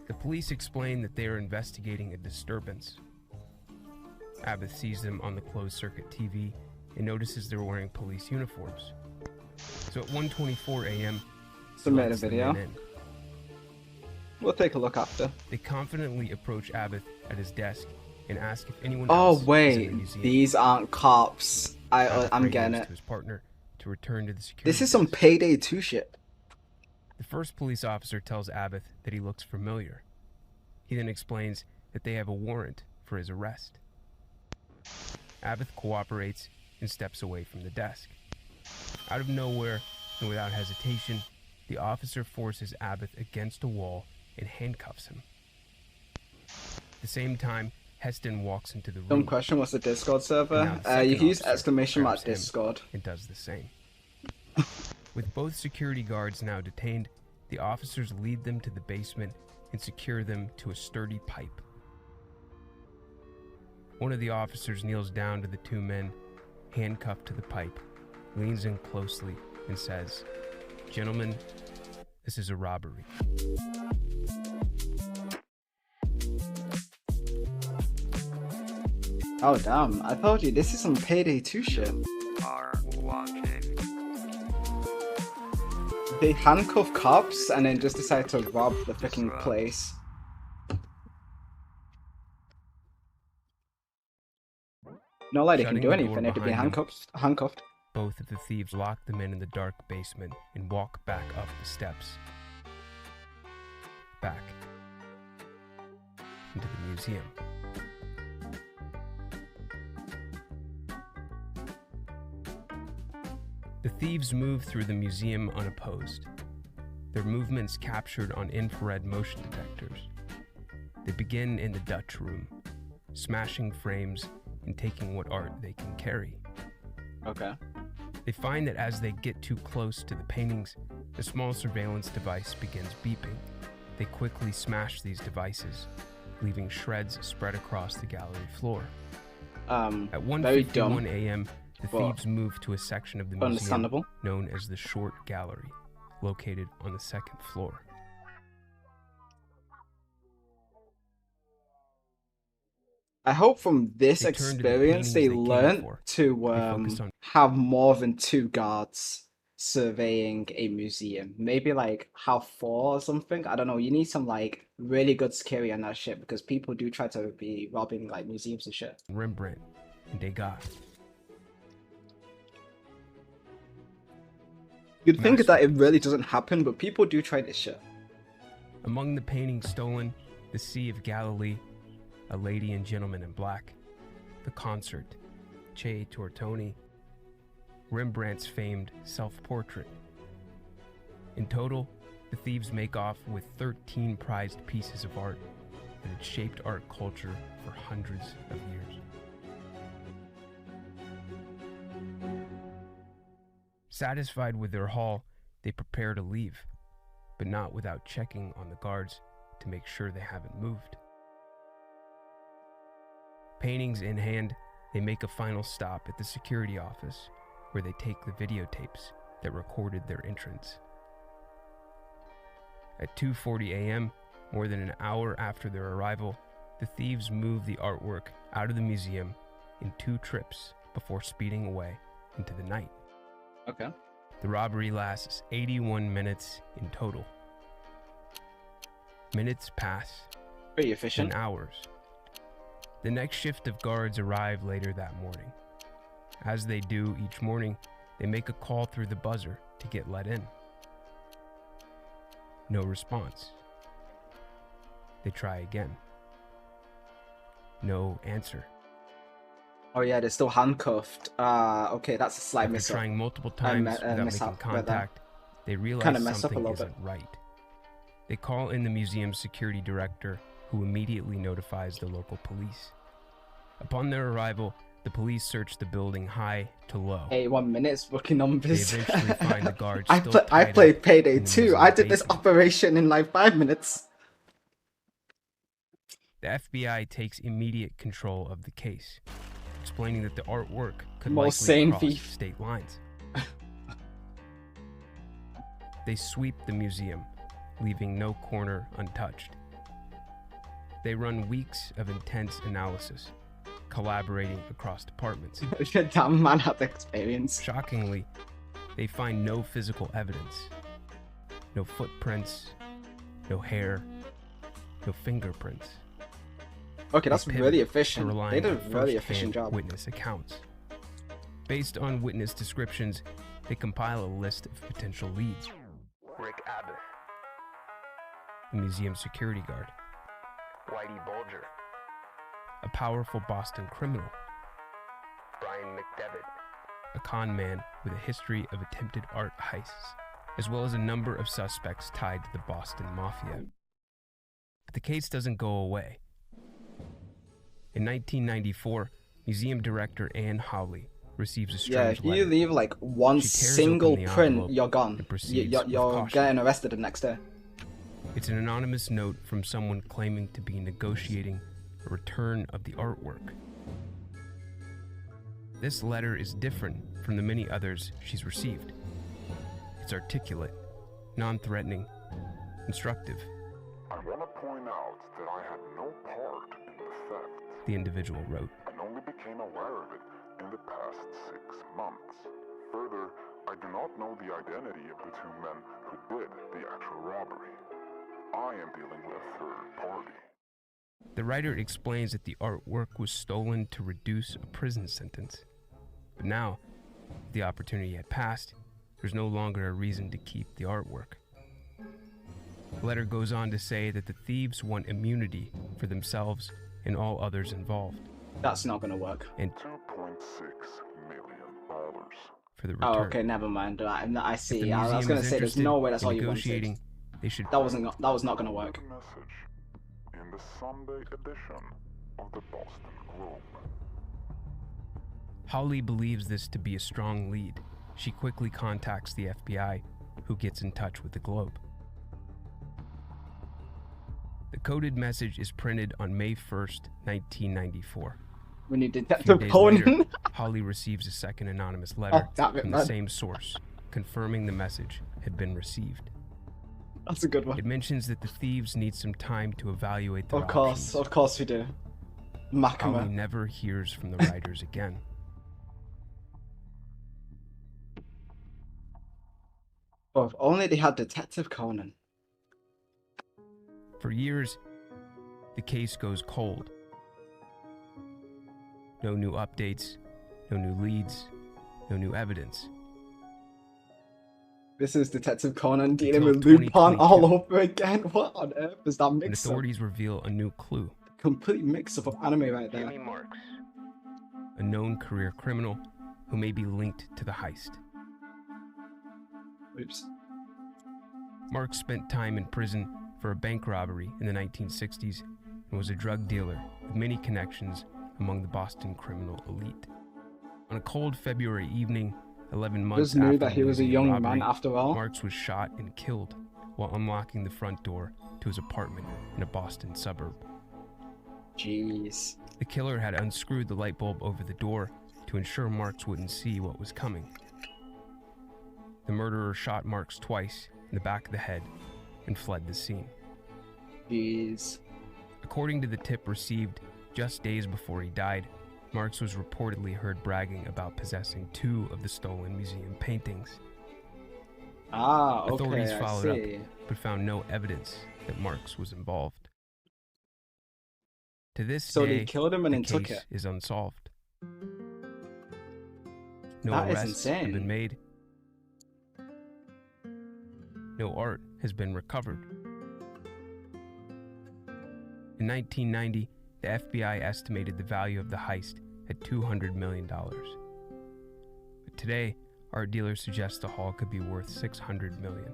The police explain that they are investigating a disturbance. Abbott sees them on the closed-circuit TV and notices they're wearing police uniforms. So at 1:24 a.m., he Submit a lets the video. men in. We'll take a look after. They confidently approach Abbott at his desk and ask if anyone Oh else is in wait, the museum. these aren't cops. Abbott I'm radios getting to it. his partner to return to the security This is some desk. Payday 2 shit. The first police officer tells Abbott that he looks familiar. He then explains that they have a warrant for his arrest. Abbott cooperates and steps away from the desk. Out of nowhere and without hesitation, the officer forces Abbott against a wall and handcuffs him. At the same time, Heston walks into the Dumb room question, what's the Discord And server? now the second You can use officer exclamation mark grabs him. Discord. and does the same. With both security guards now detained, the officers lead them to the basement and secure them to a sturdy pipe. One of the officers kneels down to the two men, handcuffed to the pipe, leans in closely, and says, "Gentlemen, This is a robbery. Oh damn, I told you, this is some Payday 2 shit. Are watching. They handcuff cops and then just decide to rob the freaking place. No like they can Shutting do the anything door if they've been behind them. handcuffed. Both of the thieves lock the men in the dark basement and walk back up the steps. Back into the museum. The thieves move through the museum unopposed, their movements captured on infrared motion detectors. They begin in the Dutch room, smashing frames and taking what art they can carry. Okay. They find that as they get too close to the paintings, a small surveillance device begins beeping. They quickly smash these devices, leaving shreds spread across the gallery floor. At Very dumb. 1:51 a.m., the but thieves move to a section of the museum understandable. known as the Short Gallery, located on the second floor. I hope from this They turn to the experience they paintings they came learn for. to focus on- have more than 2 guards surveying a museum. Maybe like have 4 or something. I don't know. You need some like really good security on that shit because people do try to be robbing like museums and shit. Rembrandt and Degas. You'd think Master. that it really doesn't happen, but people do try this shit. Among the paintings stolen, the Sea of Galilee, A Lady and Gentleman in Black, The Concert, Che Tortoni, Rembrandt's famed self-portrait. In total, the thieves make off with 13 prized pieces of art that had shaped art culture for hundreds of years. Satisfied with their haul, they prepare to leave, but not without checking on the guards to make sure they haven't moved. Paintings in hand, they make a final stop at the security office, where they take the videotapes that recorded their entrance. At 2:40 a.m., more than an hour after their arrival, the thieves move the artwork out of the museum in 2 trips before speeding away into the night. Okay. The robbery lasts 81 minutes in total. Minutes pass, Pretty then efficient. hours. The next shift of guards arrive later that morning. As they do each morning, they make a call through the buzzer to get let in. No response. They try again. No answer. Oh yeah, they're still handcuffed. Okay, that's a slight After miss up. trying multiple times without miss making up with that. contact, they realize Kinda messed up a something little isn't right. They call in the museum's security director, who immediately notifies the local police. Upon their arrival, the police search the building high to low. 81 minutes, rookie numbers. They eventually find the guards I still I tied played up Payday in the 2. museum I did this basement. operation in like 5 minutes. The FBI takes immediate control of the case, explaining that the artwork could Most likely sane cross thief. state lines. They sweep the museum, leaving no corner untouched. They run weeks of intense analysis, collaborating across departments. Damn man had the experience. Shockingly, they find no physical evidence. No footprints, no hair, no fingerprints. Okay, that's They pivot really to efficient. They relying did a on really first-hand efficient job. witness accounts. Based on witness descriptions, they compile a list of potential leads. Rick Abbott, The museum security guard, Whitey Bulger, a powerful Boston criminal, Brian McDevitt, a con man with a history of attempted art heists, as well as a number of suspects tied to the Boston Mafia. But the case doesn't go away. In 1994, museum director Anne Hawley receives a Yeah, strange if you letter. leave like one She tears single open the print, envelope you're gone. and proceeds with You're caution. getting arrested the next day. It's an anonymous note from someone claiming to be negotiating a return of the artwork. This letter is different from the many others she's received. It's articulate, non-threatening, instructive, I want to point out that I had no part in the theft the individual wrote. and only became aware of it in the past 6 months. Further, I do not know the identity of the 2 men who did the actual robbery. I am dealing with a third party. The writer explains that the artwork was stolen to reduce a prison sentence. But now, the opportunity had passed, there's no longer a reason to keep the artwork. The letter goes on to say that the thieves want immunity for themselves and all others involved, That's not gonna work. and $2.6 million. for the return. Oh, okay, never mind. I If see. the I was museum gonna is say there's interested no way that's in all you wanted. negotiating, they should That was not gonna work. The message in the Sunday edition of the Boston Globe. Holly believes this to be a strong lead. She quickly contacts the FBI, who gets in touch with the Globe. The coded message is printed on May 1st, 1994. When you A few Detective days Conan. later, Holly receives a second anonymous letter damn it, from the man. same source, confirming the message had been received. That's a good one. It mentions that the thieves need some time to evaluate their Of course we do. Holly Makama. never hears from the writers again. Oh, if only they had Detective Conan. For years, the case goes cold. No new updates, no new leads, no new evidence. This is Detective Conan dealing Until with Lupin 2022. all over again. What on earth is that When mix-up? authorities reveal a new clue, Complete mix-up of anime right there. Jimmy Marks. a known career criminal who may be linked to the heist. Oops. Mark spent time in prison for a bank robbery in the 1960s and was a drug dealer with many connections among the Boston criminal elite. On a cold February evening, 11 months Just knew after that the he was a museum young robbery, man after all. Marks was shot and killed while unlocking the front door to his apartment in a Boston suburb. Jeez. The killer had unscrewed the light bulb over the door to ensure Marks wouldn't see what was coming. The murderer shot Marks twice in the back of the head and fled the scene. Jeez. According to the tip received just days before he died, Marks was reportedly heard bragging about possessing 2 of the stolen museum paintings, Ah, okay, Authorities I followed up. see. but found no evidence that Marks was involved. To this So day, they killed him and the then took case it. is unsolved. No That is arrests have insane. been made. No art has been recovered. In 1990, the FBI estimated the value of the heist at $200 million. But today, art dealers suggest the haul could be worth $600 million.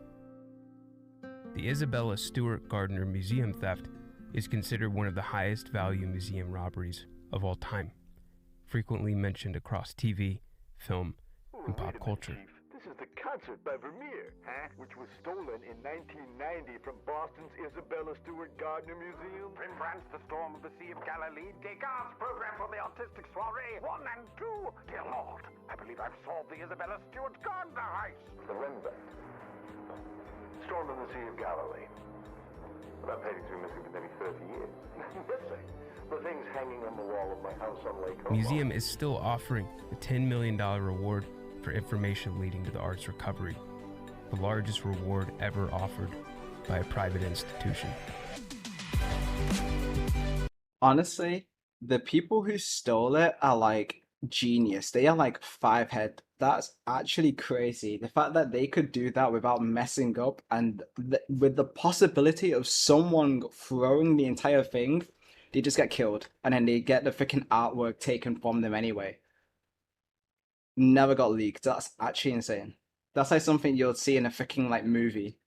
The Isabella Stewart Gardner Museum theft is considered one of the highest value museum robberies of all time, frequently mentioned across TV, film, and pop culture. This is the concert by Vermeer, which was stolen in 1990 from Boston's Isabella Stewart Gardner Museum. Rembrandt's The Storm of the Sea of Galilee, Degas' program for the artistic soiree 1 and 2. Dear Lord, I believe I've solved the Isabella Stewart Gardner heist. The Rembrandt. Storm of the Sea of Galilee. That painting's been missing for nearly 30 years. Missing? The thing's hanging on the wall of my house on Lake The Como. museum is still offering a $10 million reward for information leading to the art's recovery, the largest reward ever offered by a private institution. Honestly, the people who stole it are like genius. They are like 5 head. That's actually crazy. The fact that they could do that without messing up and with the possibility of someone throwing the entire thing, they just get killed and then they get the freaking artwork taken from them anyway. Never got leaked. That's actually insane. That's like something you'll see in a freaking like movie.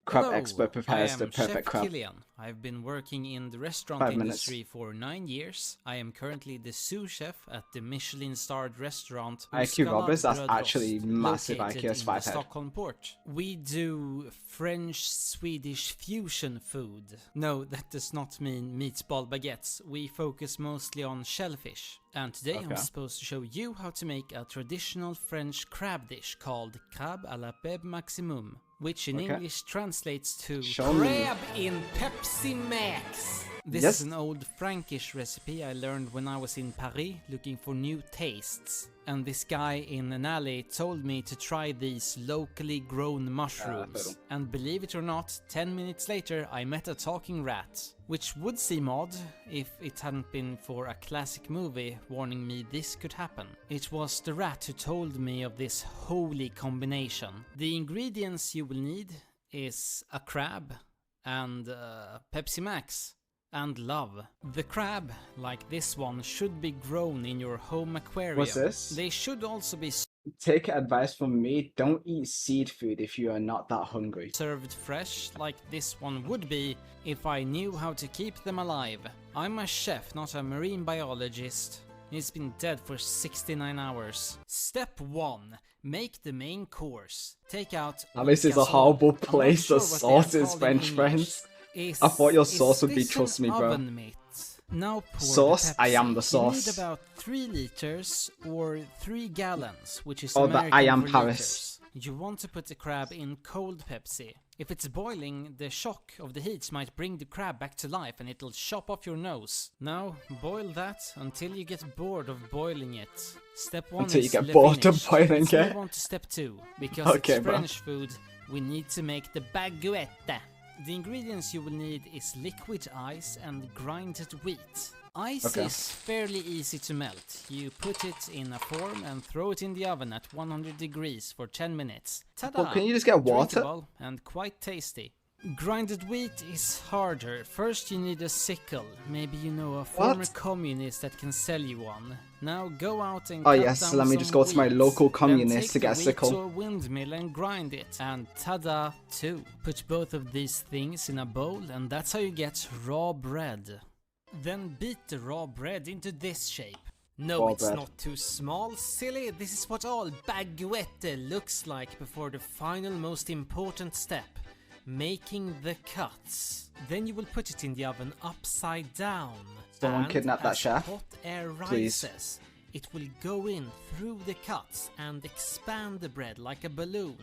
Crab Hello, expert prepares I the am perfect Chef crab. Kilian. I've been working in the restaurant 5 minutes. industry for 9 years. I am currently the sous chef at the Michelin-starred restaurant IQ Robbers, that's Brödrost, actually massive located IQ, in that's the 5 head. Stockholm port. We do French-Swedish fusion food. No, that does not mean meatball baguettes. We focus mostly on shellfish. And today I'm Okay. supposed to show you how to make a traditional French crab dish called crabe à la peb maximum. which in Okay. English translates to Show me. crab in Pepsi Max. This Yes. is an old Frankish recipe I learned when I was in Paris looking for new tastes. And this guy in an alley told me to try these locally grown mushrooms. And believe it or not, 10 minutes later I met a talking rat. Which would seem odd if it hadn't been for a classic movie warning me this could happen. It was the rat who told me of this holy combination. The ingredients you will need is a crab and Pepsi Max. And love. The crab, like this one, should be grown in your home aquarium. What's this? They should also be Take advice from me. Don't eat seed food if you are not that hungry. served fresh, like this one would be, if I knew how to keep them alive. I'm a chef, not a marine biologist. He's been dead for 69 hours. Step 1. Make the main course. Take out... Alice is a casserole. horrible I'm not place sure for what they are sauces, called in French English. friends. Is, I thought your is sauce would be this trust an me, bro. oven mitt? Now pour Sauce? the I am Pepsi. the sauce. You need about 3 liters or 3 gallons, which is Oh, the American I am for Paris. liters. You want to put the crab in cold Pepsi. If it's boiling, the shock of the heat might bring the crab back to life and it'll chop off your nose. Now, boil that until you get bored of boiling it. Step 1 Until you is get le bored of finish. boiling Let's it. move on to step 2. Because Okay, it's bro. French food, we need to make the baguette. The ingredients you will need is liquid ice and grinded wheat. Ice Okay. is fairly easy to melt. You put it in a form and throw it in the oven at 100 degrees for 10 minutes. Ta-da! Well, can you just get water? Drinkable and quite tasty. Grinded wheat is harder. First you need a sickle. Maybe you know a former What? communist that can sell you one. Now go out and Oh, cut yes, down let me some just go to my wheat. local Then communist take to get a the wheat sickle. to a windmill and grind it. And ta-da, too. Put both of these things in a bowl and that's how you get raw bread. Then beat the raw bread into this shape. No, Raw it's bread. not too small, silly. This is what all baguette looks like before the final most important step. Making the cuts. Then you will put it in the oven upside down. Someone And kidnap that as chef, hot air please. rises, it will go in through the cuts and expand the bread like a balloon.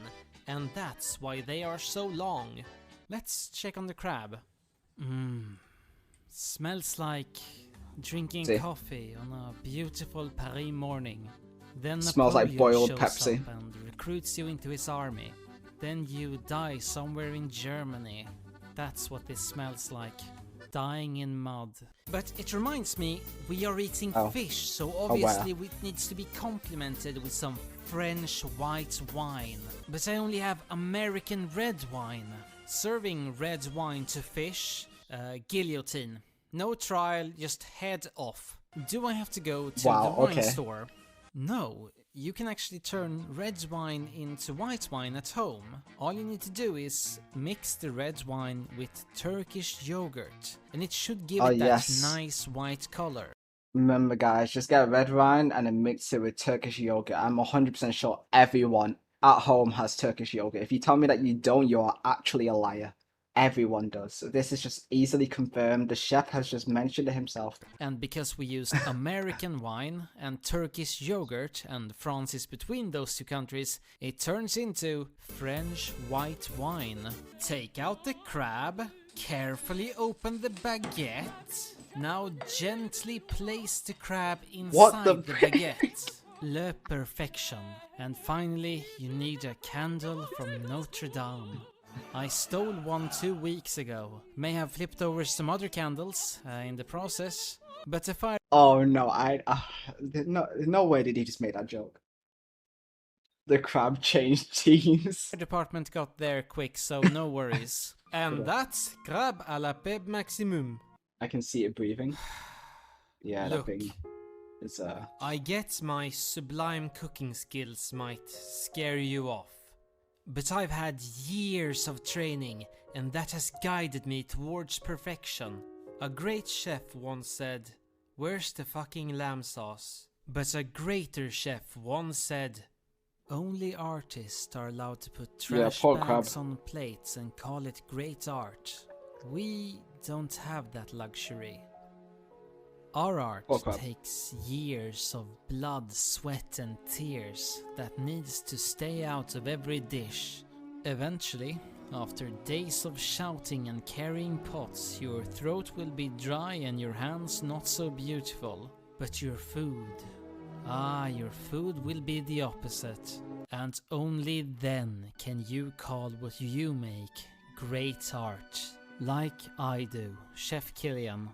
And that's why they are so long. Let's check on the crab. Smells like drinking See. coffee on a beautiful Paris morning. Then Smells like Napoleon boiled shows Pepsi. up and recruits you into his army. Then you die somewhere in Germany. That's what this smells like. Dying in mud. But it reminds me, we are eating Oh. fish, so wow. obviously it needs to be complemented with some French white wine. But I only have American red wine. Serving red wine to fish, guillotine. No trial, just head off. Do I have to go to Wow, the wine okay. store? No, you can actually turn red wine into white wine at home. All you need to do is mix the red wine with Turkish yogurt, and it should give Oh, it that yes. nice white color. Remember, guys, just get red wine and then mix it with Turkish yogurt. I'm 100% sure everyone at home has Turkish yogurt. If you tell me that you don't, you are actually a liar. Everyone does. So this is just easily confirmed. The chef has just mentioned it himself. And because we used American wine and Turkish yogurt, and France is between those two countries, it turns into French white wine. Take out the crab, carefully open the baguette. Now gently place the crab inside the the baguette. Le perfection. And finally, you need a candle from Notre Dame. I stole one 2 weeks ago. May have flipped over some other candles in the process, but the fire Oh no, no way did he just make that joke. The crab changed teams. department got there quick, so no worries. And that's crab à la peb maximum. I can see it breathing. Yeah, Look. that thing is I get my sublime cooking skills might scare you off, but I've had years of training, and that has guided me towards perfection. A great chef once said, "Where's the fucking lamb sauce?" But a greater chef once said, "Only artists are allowed to put trash pork crab. bags on plates and call it great art. We don't have that luxury." Our art Pork crab. takes years of blood, sweat and tears that needs to stay out of every dish. Eventually, after days of shouting and carrying pots, your throat will be dry and your hands not so beautiful. But your food, your food will be the opposite. And only then can you call what you make great art. Like I do, Chef Killian.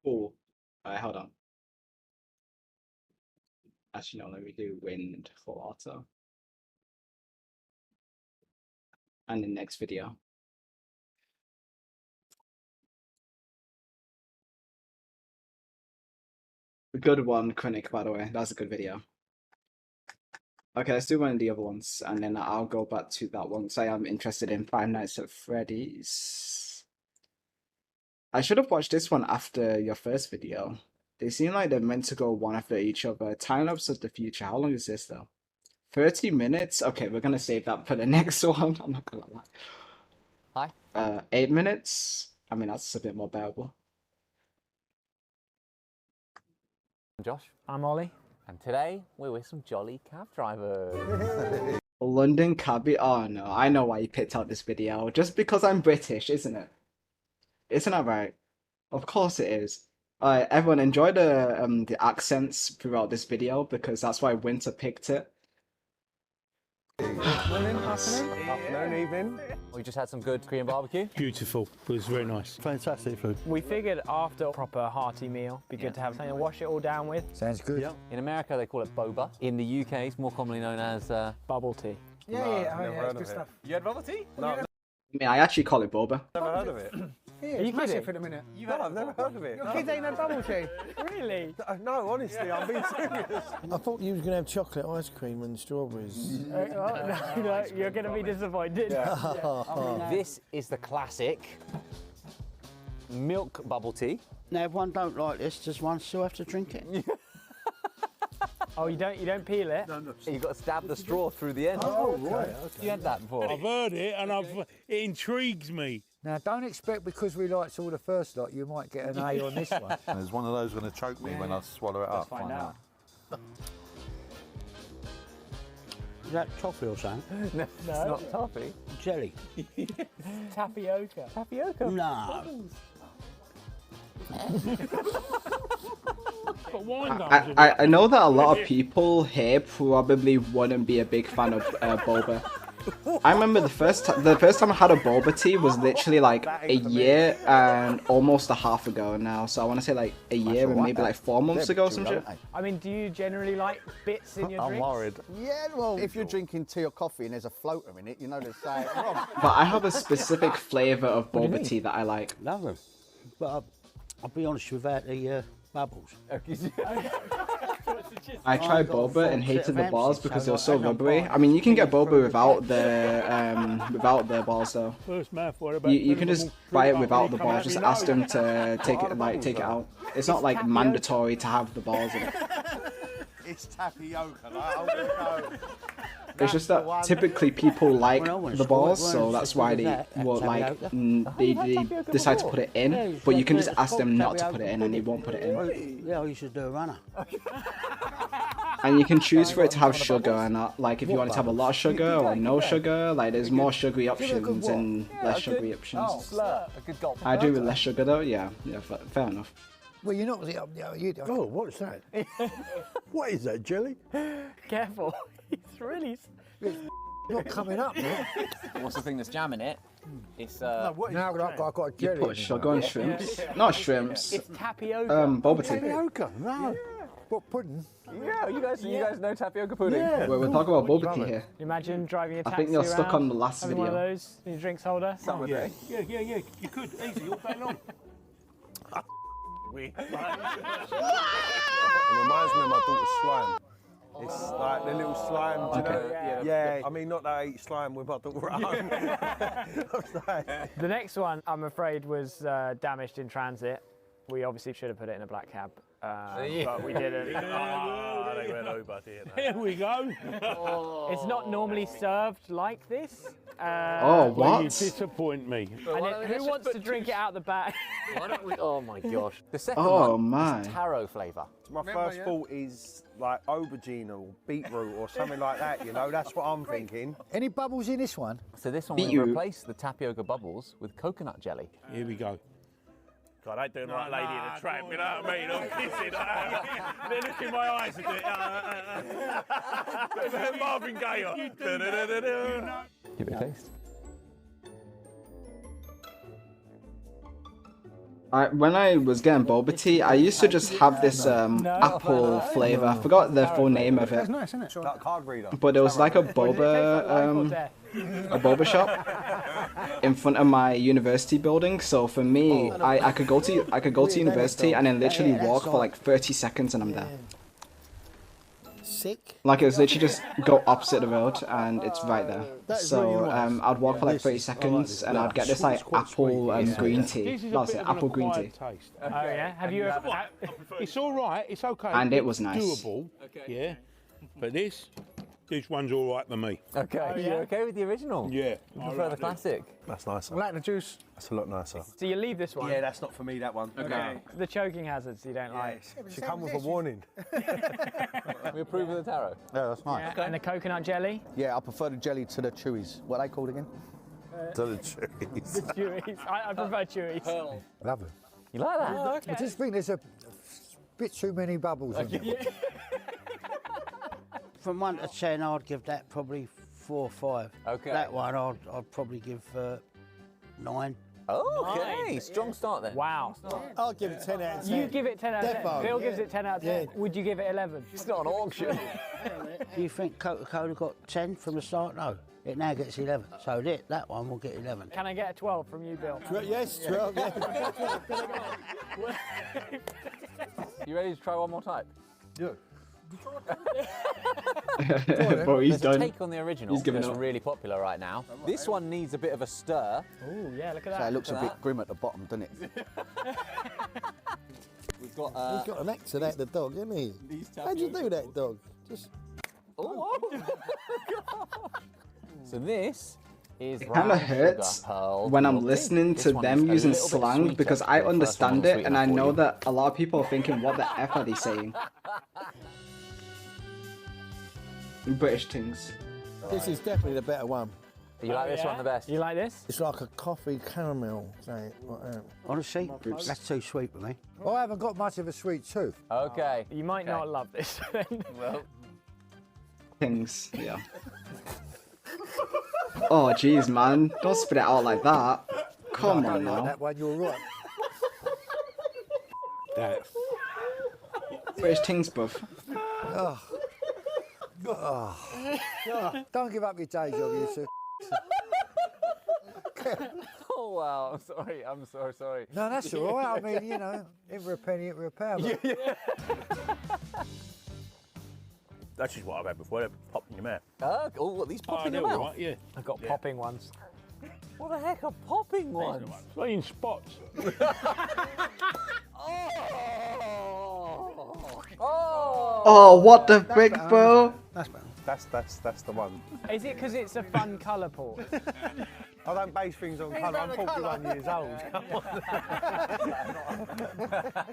Oh, hold on. Actually, no, let me do wind for auto. And the next video. A good one, Krennic, by the way. That's a good video. Okay, let's do one of the other ones, and then I'll go back to that one. Say I'm interested in Five Nights at Freddy's. I should have watched this one after your first video. They seem like they're meant to go one after each other. Time-lapse of the future. How long is this, though? 30 minutes? Okay, we're going to save that for the next one. I'm not going to lie. Hi. 8 minutes? I mean, that's a bit more bearable. I'm Josh. I'm Ollie. And today, we're with some jolly cab drivers. London cabbie? Oh, no. I know why you picked out this video. Just because I'm British, isn't it? Isn't that right? Of course it is. Everyone, enjoy the accents throughout this video, because that's why Winter picked it. Morning, afternoon, evening. We just had some good Korean barbecue. Beautiful. It was very nice. Fantastic food. We figured after a proper hearty meal, it'd be good to have something to wash it all down with. Sounds good. Yeah. In America, they call it boba. In the UK, it's more commonly known as bubble tea. Never good stuff. You had bubble tea? No. I mean, I actually call it boba. Never heard of it. Yeah, are you kidding? In a minute. I've never heard of it. Your kids ain't had bubble tea? Really? No, honestly, I'm being serious. I thought you was going to have chocolate ice cream and strawberries. No, you're going to be disappointed. Yeah. This is the classic milk bubble tea. Now, if one don't like this, does one still have to drink it? Oh, you don't peel it? No. You've got to stab the straw through the end. Oh, right. Okay. You had that before? I've heard it, and it intrigues me. Now, don't expect because we liked all the first lot, you might get an A on this one. There's one of those going to choke me when I swallow it up. Let's find out. Is that toffee or something? No, it's not toffee. Jelly. Tapioca. Tapioca? No. I know that a lot of people here probably wouldn't be a big fan of boba. I remember the first time I had a boba tea was literally like a year and almost a half ago now. So I want to say like a year and maybe like 4 months ago or some shit. I mean, do you generally like bits in your drinks? I'm worried. Yeah, well, if you're drinking tea or coffee and there's a floater in it, you know there's something wrong. But I have a specific flavour of boba tea that I like. Love them. But I'll be honest, without the bubbles. I tried boba and hated the bars because they were so rubbery. I mean, you can get boba without the bars though. You can just buy it without the bars. Just ask them to take it out. It's not like mandatory to have the bars in it. It's tapioca. It's just that typically people like the bars, so that's why they decide to put it in. But you can just ask them not to put it in, and they won't put it in. Yeah, I used to do a runner. And you can choose for it to have sugar and not, like if you want it to have a lot of sugar or no sugar. Like there's more sugary options and less sugary options. I do with less sugar though. Yeah, fair enough. Well, you're not. Oh, what's that? What is that, jelly? Careful. It's really... It's not coming up, man. What's the thing that's jamming it? It's now I've got a jelly. You put sugar on shrimps? Not shrimps. It's tapioca. Boba tea. Tapioca? No. What, pudding? Yeah, you guys know tapioca pudding? Yeah. We're talking about boba tea here. Imagine driving a taxi I think you're stuck on the last having video. One of those in your drinks holder. Yeah. You could easy all day long. It reminds me of my daughter's slime. It's like the little slime, do you know? Yeah. I mean, not that I eat slime with my daughter at home. The next one, I'm afraid, was damaged in transit. We obviously should have put it in a black cab, but we didn't. They went over, didn't they? Here we go. It's not normally served like this. Oh, Well, you what? disappoint me. And who wants to drink it out the back? Why don't we? Oh my gosh. The second Oh, one my. is taro flavour. My first thought is like aubergine or beetroot or something like that, you know, that's what I'm thinking. Any bubbles in this one? So this one will Beetroot. replace the tapioca bubbles with coconut jelly. Here we go. God, I don't like Lady in the Tramp, you know what I mean? I'm kissing. They look in my eyes and do it. Marvin Gaye. Give it a taste. When I was getting boba tea, I used to just have this apple flavor. I forgot the full name of it, Nice, isn't it? Like card reader. but it was like a boba shop in front of my university building. So for me, I could go to university and then literally walk for like 30 seconds and I'm there. Sick. Like it was literally just go opposite the road and it's right there. So I'd walk for like 30 seconds and I'd get this like apple green tea. That's it, apple green tea. Oh yeah. Have you ever? It's all right. It's okay. And it was nice. Doable. Yeah. But this one's all right for me. Okay. You're okay with the original? Yeah. You prefer the classic? That's nicer. Like the juice. That's a lot nicer. So you leave this one? Yeah, that's not for me, that one. Okay. The choking hazards you don't like. Should come with a warning. We approve of the taro. Yeah, that's nice. Yeah. And the coconut jelly? Yeah, I prefer the jelly to the chewies. What are they called again? To the chewies. The chewies. I prefer chewies. Love it. You like that? Oh, okay. I just think there's a bit too many bubbles in it. From 1 to 10, I'd give that probably 4 or 5. Okay. That one, I'd probably give 9. Okay, strong start then. Wow. I'll give it 10 out of 10. You give it 10 out of 10. Defo. Bill gives it 10 out of 10. Yeah. Would you give it 11? It's not an auction. Do you think Coca-Cola got 10 from the start? No. It now gets 11. So that one will get 11. Can I get a 12 from you, Bill? Yes, 12, yeah. You ready to try one more type? Yeah. Bro, he's There's a done. take on the original He's given that's up. really popular right now. This one needs a bit of a stir. Oh, yeah, look at So that. it looks a Look bit at grim at the bottom, doesn't it? We've got He's got an accent out the dog, isn't he? How'd you do that, dog? Just. Oh. So this is It kind of hurts when I'm listening to them using slang because I understand it and I know that a lot of people are thinking, what the F are they saying? British things. This is definitely the better one. You like this one the best? You like this? It's like a coffee caramel thing. Honestly, that's too sweet for me. I haven't got much of a sweet tooth. Okay. You might not love this then. Well. Things, yeah. Oh, jeez, man. Don't spit it out like that. Come on now. That one, you're right. British things, bruv. Oh. Oh. Don't give up your day job, Yusuf. Oh wow, I'm sorry. No, that's all right. I mean, you know, in for a penny, in for a pound. Yeah. That's just what I've had before. They're popping your mouth. Oh, these popping they're your all mouth? right, yeah. I've got popping ones. What the heck are popping ones? It's like in spots. Oh, what the frick, bro? That's the one. Is it because it's a fun colour, Paul? I don't base things on colour. I'm 41 years old. Come on.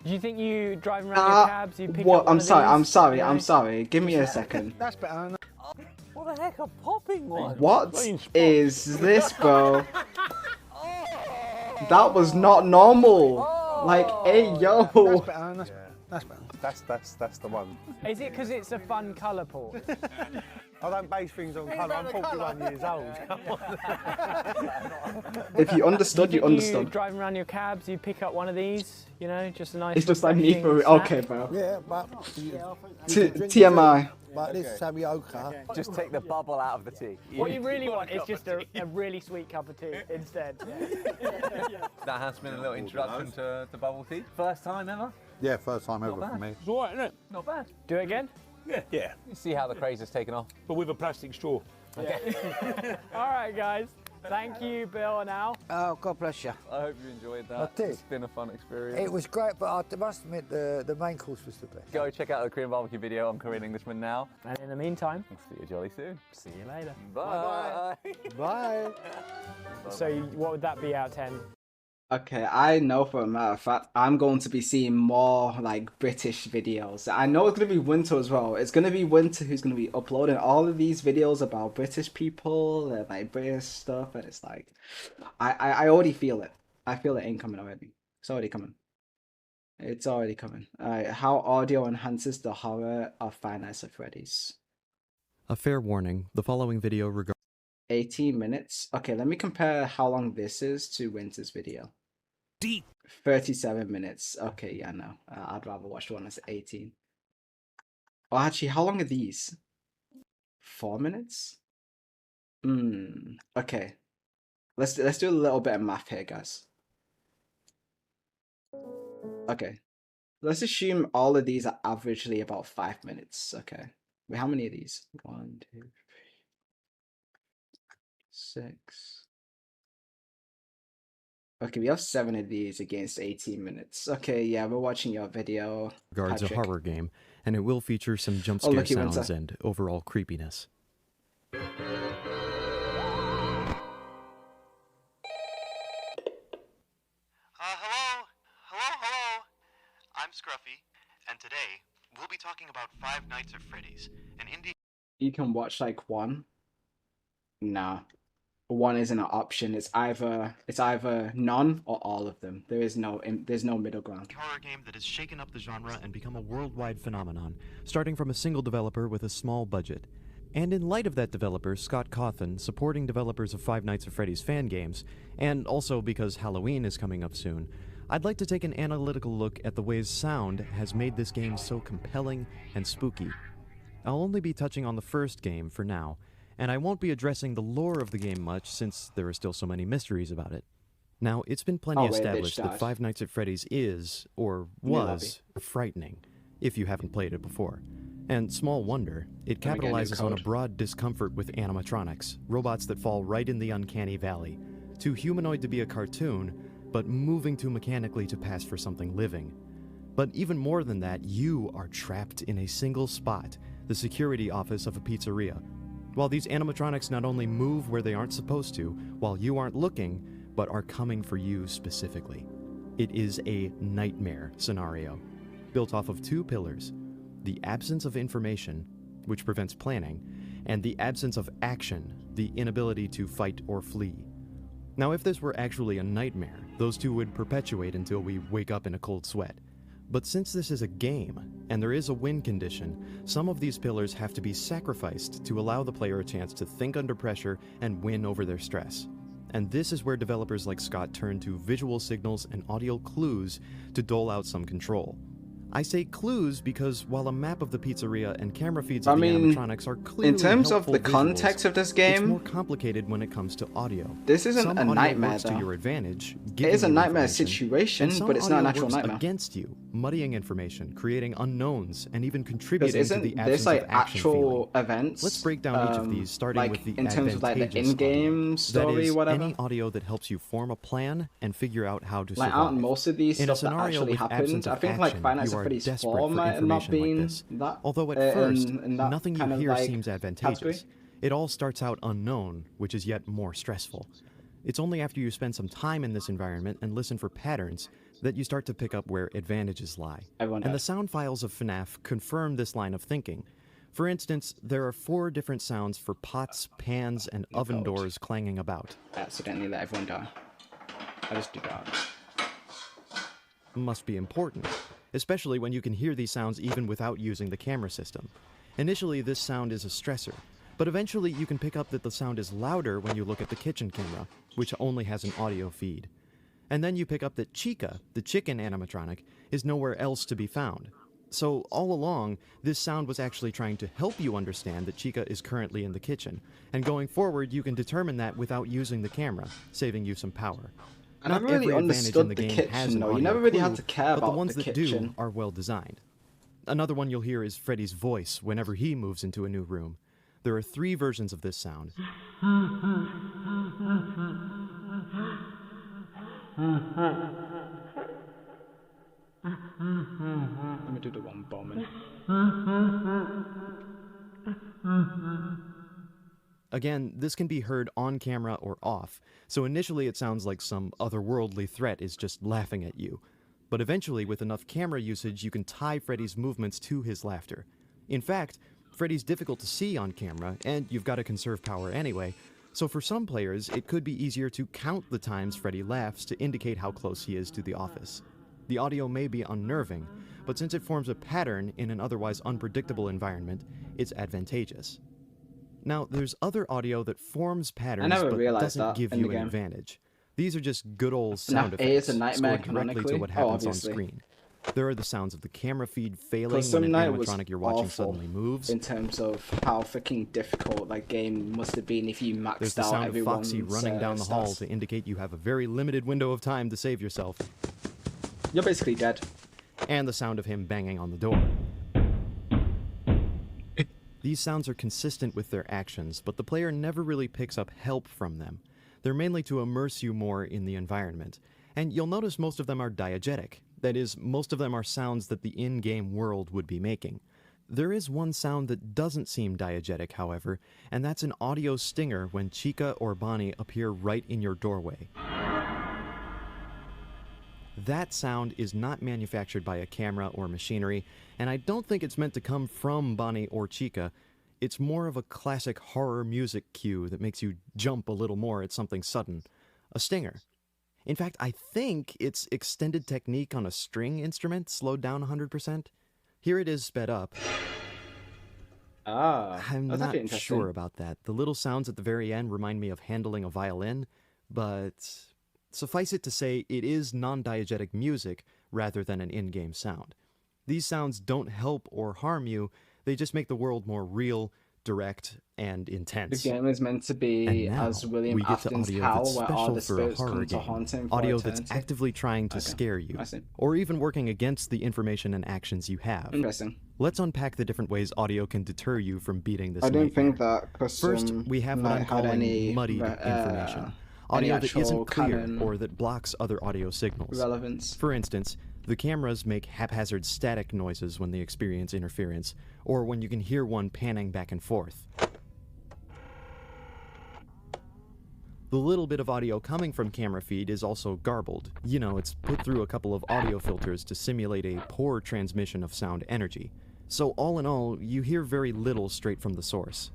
Do you think you driving around your cabs, you pick up one I'm of sorry, these? I'm sorry. Give me a second. That's better. What the heck are popping ones? What is this, bro? That was not normal. Like, hey, yo. That's better. That's the one. Is it because it's a fun colour, Paul? I don't base things on colour. I'm 41 years old. Come on. If you understood, you You understood. driving around your cabs, you pick up one of these, you know, just a nice. It's just like me for refreshing okay, snack. bro. Yeah, but TMI. Like this tapioca. Just take the bubble out of the tea. What you really want is just a really sweet cup of tea instead. That has been a little introduction to bubble tea. First time ever? Yeah, first time ever for me. It's all right, isn't it? Not bad. Do it again? Yeah. You see how the craze has taken off. But with a plastic straw. All right, guys. Thank you, Bill and Al. Oh, God bless you. I hope you enjoyed that. I did. It's been a fun experience. It was great, but I must admit the main course was the best. Go check out the Korean barbecue video on Korean Englishman now. And in the meantime, We'll see you jolly soon. see you later. Bye. Bye. So, what would that be out of 10? Okay, I know for a matter of fact I'm going to be seeing more like British videos. I know it's gonna be Winter as well. It's gonna be Winter who's gonna be uploading all of these videos about British people and like British stuff, and it's like I already feel it. I feel it incoming already. It's already coming. It's already coming. Alright, how audio enhances the horror of Five Nights at Freddy's. A fair warning, the following video 18 minutes. Okay, let me compare how long this is to Winter's video. Deep. 37 minutes. Okay, yeah, no. I'd rather watch the one that's 18. Oh, actually, how long are these? 4 minutes? Okay. Let's do a little bit of math here, guys. Okay. Let's assume all of these are averagely about 5 minutes. Okay. Wait, how many of these? 1, 2, 3, 6. Okay, we have 7 of these against 18 minutes. Okay, yeah, we're watching your video. regards a Patrick. horror game, and it will feature some jump Oh, scare look, he went sounds to- and overall creepiness. Hello. I'm Scruffy, and today we'll be talking about Five Nights at Freddy's, an indie. You can watch like one. Nah. One isn't an option. It's either none or all of them. There's no middle ground. Horror game that has shaken up the genre and become a worldwide phenomenon, starting from a single developer with a small budget. And in light of that developer, Scott Cawthon, supporting developers of Five Nights at Freddy's fan games, and also because Halloween is coming up soon, I'd like to take an analytical look at the ways sound has made this game so compelling and spooky. I'll only be touching on the first game for now, and I won't be addressing the lore of the game much since there are still so many mysteries about it. Now, it's been plenty Oh, wait, established bitch that died. Five Nights at Freddy's is, or New lobby. was, frightening, if you haven't played it before. And small wonder, it Let me get a new capitalizes on a code. broad discomfort with animatronics, robots that fall right in the uncanny valley. Too humanoid to be a cartoon, but moving too mechanically to pass for something living. But even more than that, you are trapped in a single spot, the security office of a pizzeria. While these animatronics not only move where they aren't supposed to, while you aren't looking, but are coming for you specifically. It is a nightmare scenario, built off of 2 pillars: the absence of information, which prevents planning, and the absence of action, the inability to fight or flee. Now, if this were actually a nightmare, those two would perpetuate until we wake up in a cold sweat. But since this is a game, and there is a win condition, some of these pillars have to be sacrificed to allow the player a chance to think under pressure and win over their stress. And this is where developers like Scott turn to visual signals and audio clues to dole out some control. I say clues because while a map of the pizzeria and camera feeds I of the mean, animatronics are clearly in terms of helpful the visuals, context of this game, it's more complicated when it comes to audio. This isn't Some a audio nightmare, works though. to your advantage, It giving is a you nightmare information, situation, and some but it's not an audio actual works nightmare. against you, muddying information, creating unknowns, and even Because contributing to isn't the this absence like of action actual feeling. events? Let's break down each of these, starting like with the in terms of like the advantageous in-game audio. story, that is, whatever. any audio that helps you form a plan and figure out how to Like, survive. aren't most of these In a stuff that scenario actually with happened? absence I of think like action, Five Nights you at are Freddy's desperate 4 for might have not information like been this. that. Although at first, in that nothing you kind of, hear like, seems advantageous. It all starts out unknown, which is yet more stressful. It's only after you spend some time in this environment and listen for patterns that you start to pick up where advantages lie. Everyone And the does. sound files of FNAF confirm this line of thinking. For instance, there are 4 different sounds for pots, pans, and oven doors clanging about. I accidentally let everyone die. I just do that. Must be important, especially when you can hear these sounds even without using the camera system. Initially, this sound is a stressor, but eventually you can pick up that the sound is louder when you look at the kitchen camera, which only has an audio feed. And then you pick up that Chica, the chicken animatronic, is nowhere else to be found. So all along, this sound was actually trying to help you understand that Chica is currently in the kitchen, and going forward you can determine that without using the camera, saving you some power. I Not never really every advantage in understood the the game has kitchen, an though. You audio never really had clue, to care but the about ones the that do kitchen. are well designed. Another one you'll hear is Freddy's voice whenever he moves into a new room. There are 3 versions of this sound. Let me do the one bombing. Again, this can be heard on camera or off, so initially it sounds like some otherworldly threat is just laughing at you. But eventually, with enough camera usage, you can tie Freddy's movements to his laughter. In fact, Freddy's difficult to see on camera, and you've got to conserve power anyway, so for some players, it could be easier to count the times Freddy laughs to indicate how close he is to the office. The audio may be unnerving, but since it forms a pattern in an otherwise unpredictable environment, it's advantageous. Now, there's other audio that forms patterns but doesn't give you an advantage. These are just good old sound effects scored directly to what happens on screen. There are the sounds of the camera feed failing when an animatronic you're watching suddenly moves. In terms of how freaking difficult that game must have been if you maxed out There's the sound of everyone's Foxy running down the hall to indicate you have a very limited window of time to save yourself. You're basically dead. And the sound of him banging on the door. These sounds are consistent with their actions, but the player never really picks up help from them. They're mainly to immerse you more in the environment. And you'll notice most of them are diegetic. That is, most of them are sounds that the in-game world would be making. There is one sound that doesn't seem diegetic, however, and that's an audio stinger when Chica or Bonnie appear right in your doorway. That sound is not manufactured by a camera or machinery, and I don't think it's meant to come from Bonnie or Chica. It's more of a classic horror music cue that makes you jump a little more at something sudden. A stinger. In fact, I think it's extended technique on a string instrument slowed down 100%. Here it is sped up. I'm not sure about that. The little sounds at the very end remind me of handling a violin, but suffice it to say, it is non-diegetic music rather than an in-game sound. These sounds don't help or harm you, they just make the world more real, direct, and intense. The game is meant to be, as William Afton's Howl, where all the spirits come to haunt him for audio eternity. that's actively trying to scare you, or even working against the information and actions you have. Interesting. Let's unpack the different ways audio can deter you from beating this I don't nightmare. think that custom First, we have what I'm calling muddied information. Audio that isn't clear or that blocks other audio signals. Relevance. For instance, the cameras make haphazard static noises when they experience interference, or when you can hear one panning back and forth. The little bit of audio coming from camera feed is also garbled. You know, it's put through a couple of audio filters to simulate a poor transmission of sound energy. So all in all, you hear very little straight from the source.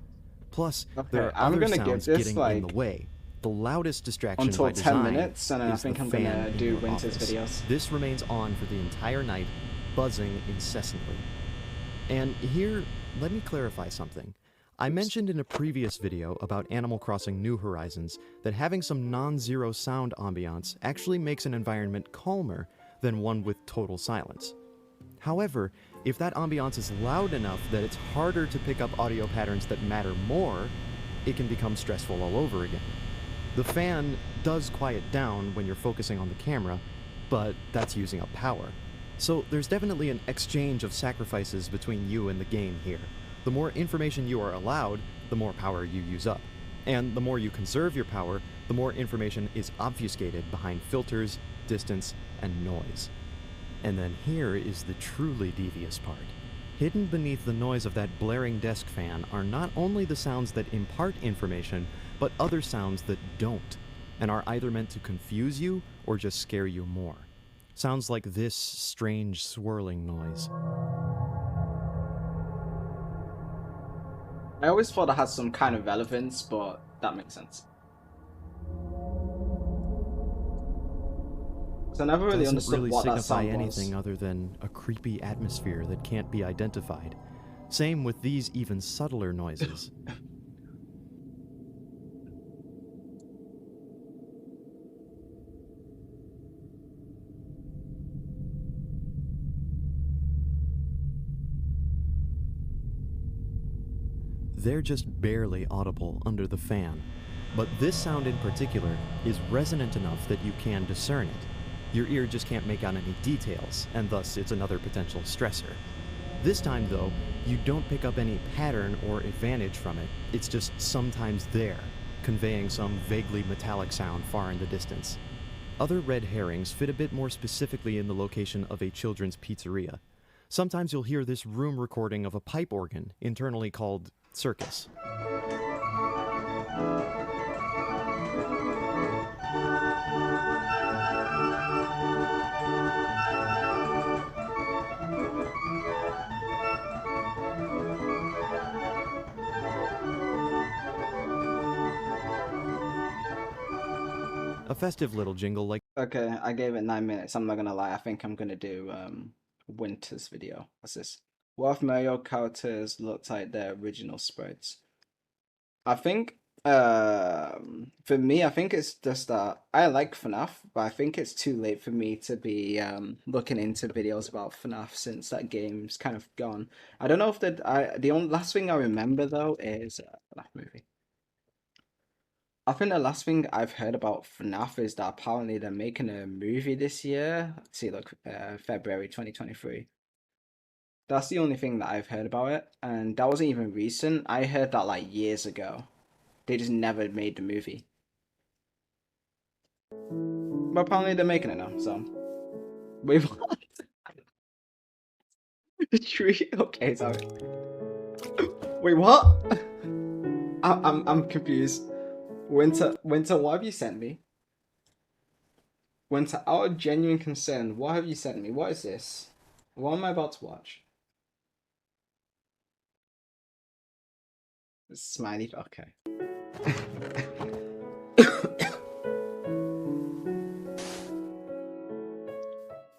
Plus, there are other sounds getting in the way. The loudest distraction until by design 10 minutes, and then I is think the I'm fan gonna in do your Winter's office. videos. This remains on for the entire night, buzzing incessantly. And here, let me clarify something. I mentioned in a previous video about Animal Crossing New Horizons that having some non-zero sound ambiance actually makes an environment calmer than one with total silence. However, if that ambiance is loud enough that it's harder to pick up audio patterns that matter more, it can become stressful all over again. The fan does quiet down when you're focusing on the camera, but that's using up power. So there's definitely an exchange of sacrifices between you and the game here. The more information you are allowed, the more power you use up. And the more you conserve your power, the more information is obfuscated behind filters, distance, and noise. And then here is the truly devious part. Hidden beneath the noise of that blaring desk fan are not only the sounds that impart information, but other sounds that don't, and are either meant to confuse you or just scare you more. Sounds like this strange swirling noise. I always thought it had some kind of relevance, but that makes sense. Because I never really understood Doesn't what really that signify sound was. anything other than a creepy atmosphere that can't be identified. Same with these even subtler noises. They're just barely audible under the fan, but this sound in particular is resonant enough that you can discern it. Your ear just can't make out any details, and thus it's another potential stressor. This time, though, you don't pick up any pattern or advantage from it. It's just sometimes there, conveying some vaguely metallic sound far in the distance. Other red herrings fit a bit more specifically in the location of a children's pizzeria. Sometimes you'll hear this room recording of a pipe organ, internally called Circus. A festive little jingle like... Okay, I gave it 9 minutes. I'm not gonna lie. I think I'm gonna do Winter's video. What's this? What if Mario characters looked like their original sprites? I think for me, I think it's just that I like FNAF, but I think it's too late for me to be looking into videos about FNAF since that game's kind of gone. I don't know if the only last thing I remember though is FNAF movie. I think the last thing I've heard about FNAF is that apparently they're making a movie this year. Let's see, look, February 2023. That's the only thing that I've heard about it, and that wasn't even recent. I heard that like years ago. They just never made the movie. But apparently they're making it now, so... Wait, what? The tree? Okay, sorry. Wait, what? I'm confused. Winter, what have you sent me? Winter, out of genuine concern, what have you sent me? What is this? What am I about to watch? Smiley, okay.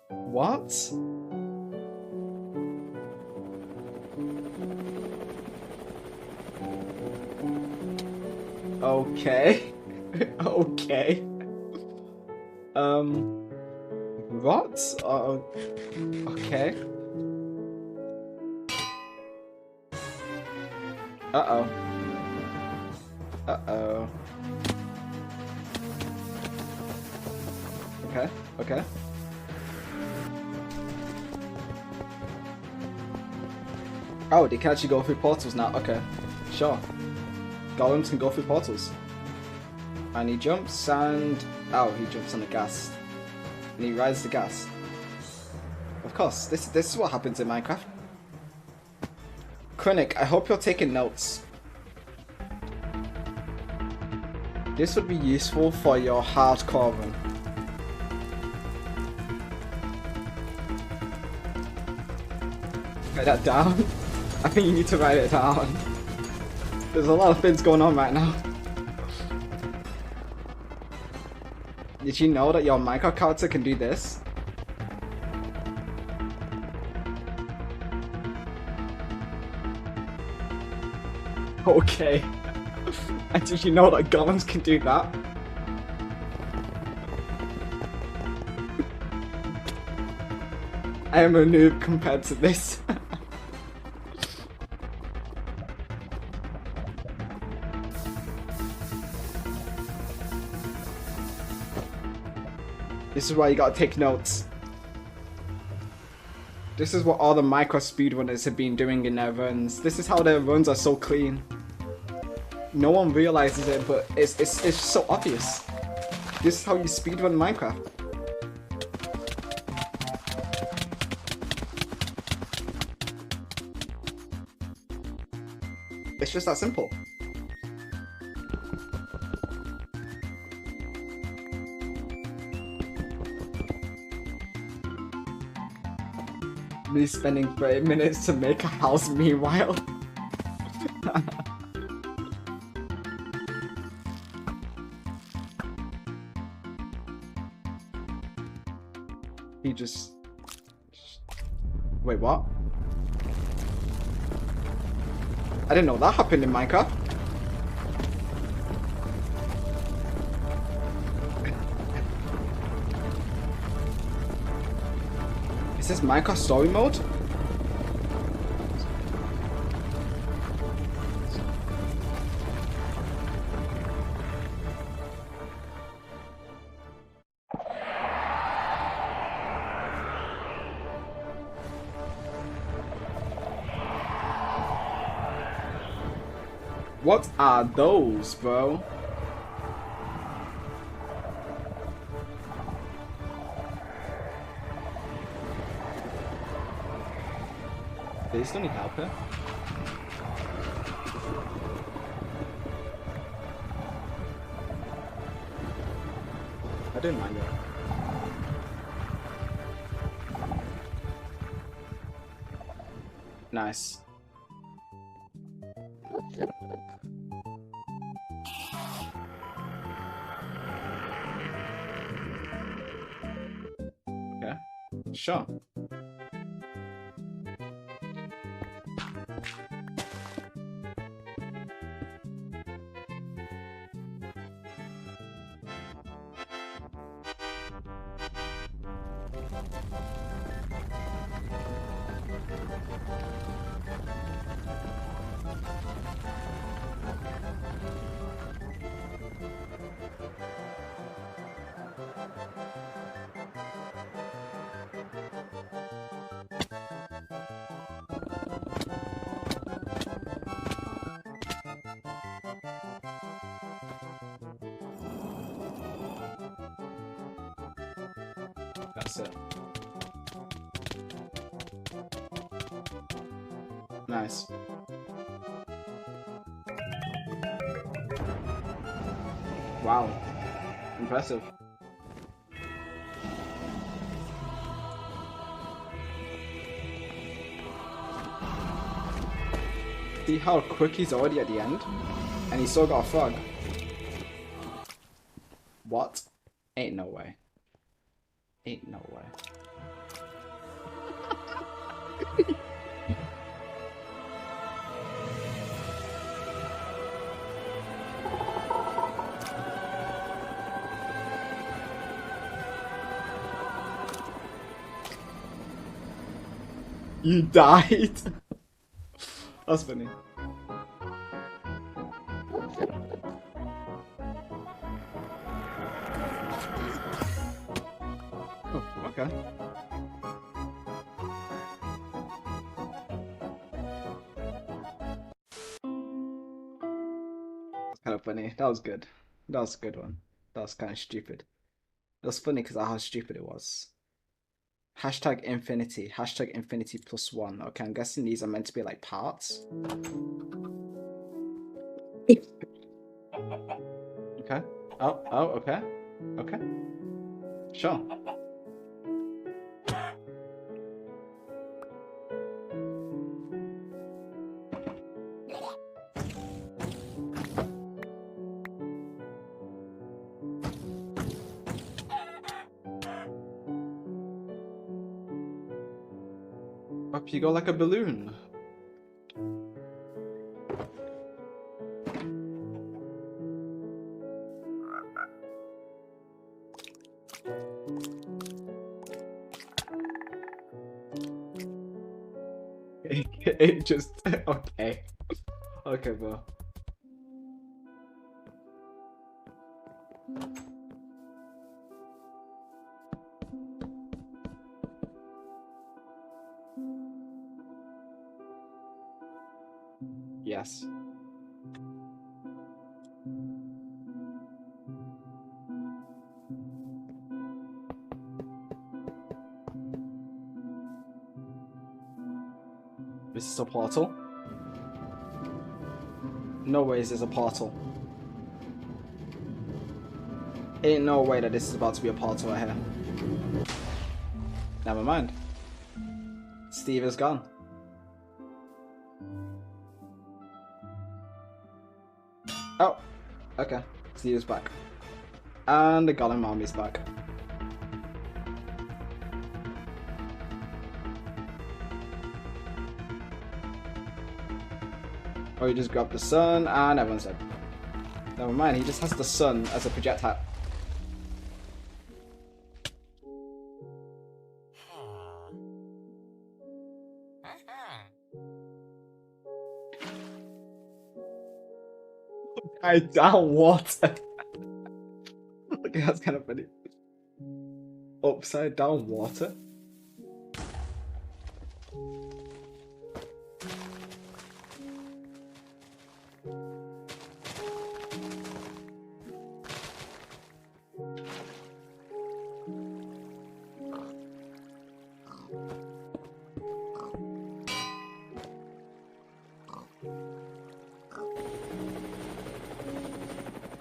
What? Okay. Okay. What? Okay. Uh-oh. Uh-oh. Okay, okay. Oh, they can actually go through portals now. Okay, sure. Golems can go through portals. And he jumps and... Oh, he jumps on the gas. And he rides the gas. Of course, this is what happens in Minecraft. Krennic, I hope you're taking notes. This would be useful for your hardcore run. Write that down. I think you need to write it down. There's a lot of things going on right now. Did you know that your Minecraft character can do this? Okay. And did you know that golems can do that? I am a noob compared to this. This is why you gotta take notes. This is what all the micro speedrunners have been doing in their runs. This is how their runs are so clean. No one realizes it, but it's so obvious. This is how you speedrun Minecraft. It's just that simple. Me spending 30 minutes to make a house meanwhile. He just... Wait, what? I didn't know that happened in Minecraft. Is this Minecraft story mode? What are those, bro? They still need help here. I didn't mind it. Nice. Okay. Sure. That's it. Nice. Wow. Impressive. See how quick he's already at the end? And he's still got a frog. What? Ain't no way. Ain't no way. You died? That's funny. Oh, okay. Kind of funny. That was good. That was a good one. That was kind of stupid. It was funny because of how stupid it was. Hashtag infinity. Hashtag infinity +1. Okay, I'm guessing these are meant to be like parts. Okay. Oh, okay. Okay. Sure. Up you go like a balloon. It just okay. Okay, bro. Yes. This is a portal? No ways there's a portal. Ain't no way that this is about to be a portal right here. Never mind. Steve is gone. Oh, okay. Steve is back. And the Golem army is back. Or he just grabbed the sun and everyone's dead. Never mind, he just has the sun as a projectile. I down water. Okay, that's kind of funny. Upside down water?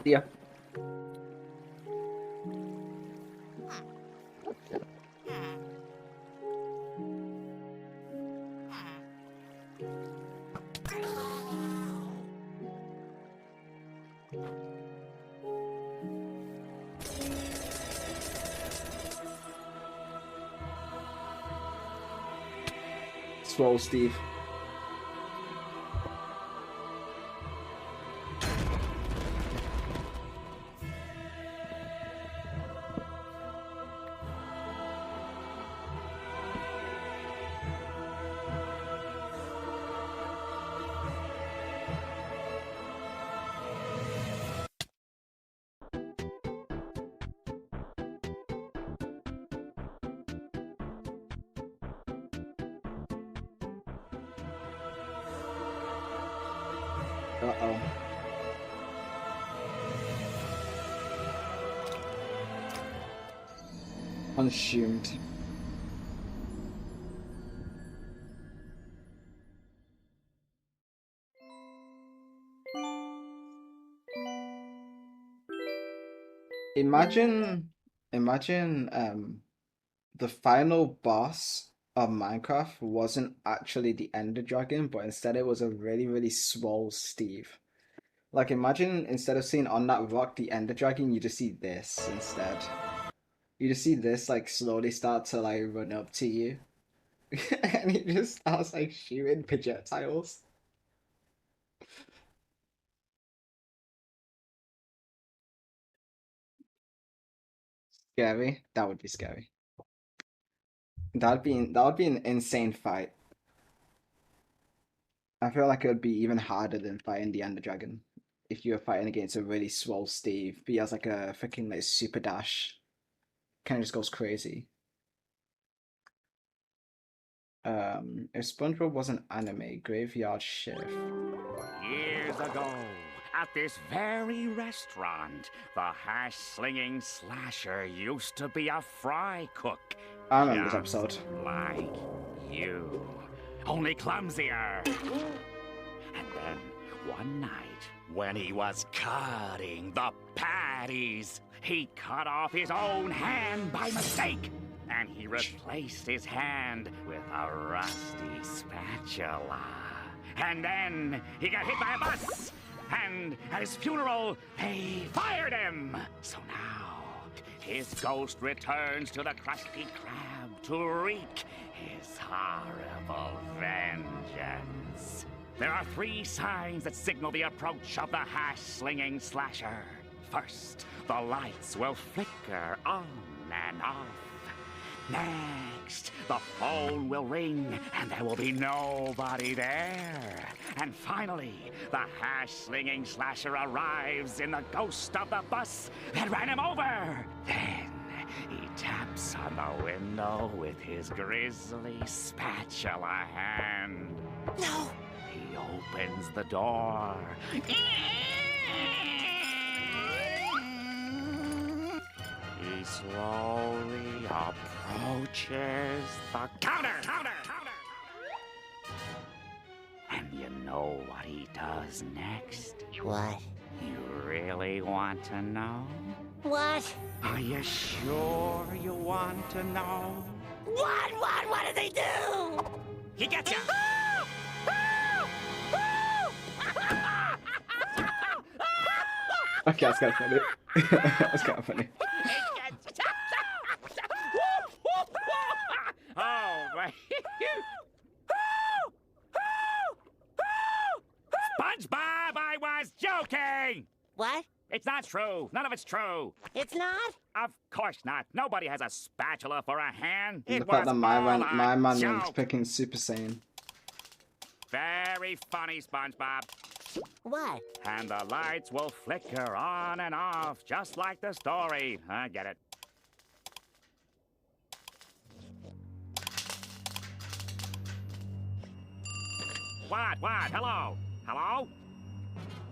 Yeah. Swole Steve. Uh-oh. Consumed. Imagine the final boss of Minecraft wasn't actually the Ender Dragon, but instead it was a really, really swole Steve. Like, imagine instead of seeing on that rock the Ender Dragon, you just see this instead. You just see this, like, slowly start to, like, run up to you. And he just starts, like, shooting projectiles. Scary? That would be scary. That would be an insane fight. I feel like it would be even harder than fighting the Ender Dragon. If you were fighting against a really swole Steve, but he has like a freaking like super dash. Kind of just goes crazy. If SpongeBob was an anime, Graveyard Shift. Years ago, at this very restaurant, the hash-slinging slasher used to be a fry cook. I remember this just episode. like you, only clumsier. And then, one night, when he was cutting the patties, he cut off his own hand by mistake. And he replaced his hand with a rusty spatula. And then he got hit by a bus. And at his funeral, they fired him. So now, his ghost returns to the Krusty Krab to wreak his horrible vengeance. There are 3 signs that signal the approach of the hash-slinging slasher. First, the lights will flicker on and off. Next, the phone will ring and there will be nobody there. And finally, the hash-slinging slasher arrives in the ghost of the bus that ran him over. Then he taps on the window with his grisly spatula hand. No! He opens the door. He slowly approaches the counter. And you know what he does next? What? You really want to know? What? Are you sure you want to know? What did they do? He gets you! Okay, that's kind of funny. That's kind of funny. Oh, my. SpongeBob, I was joking! What? It's not true. None of it's true. It's not? Of course not. Nobody has a spatula for a hand. The It fact was that my all man a was joke. picking Super Saiyan. Very funny, SpongeBob. What? And the lights will flicker on and off, just like the story. I get it. What? Hello? Hello?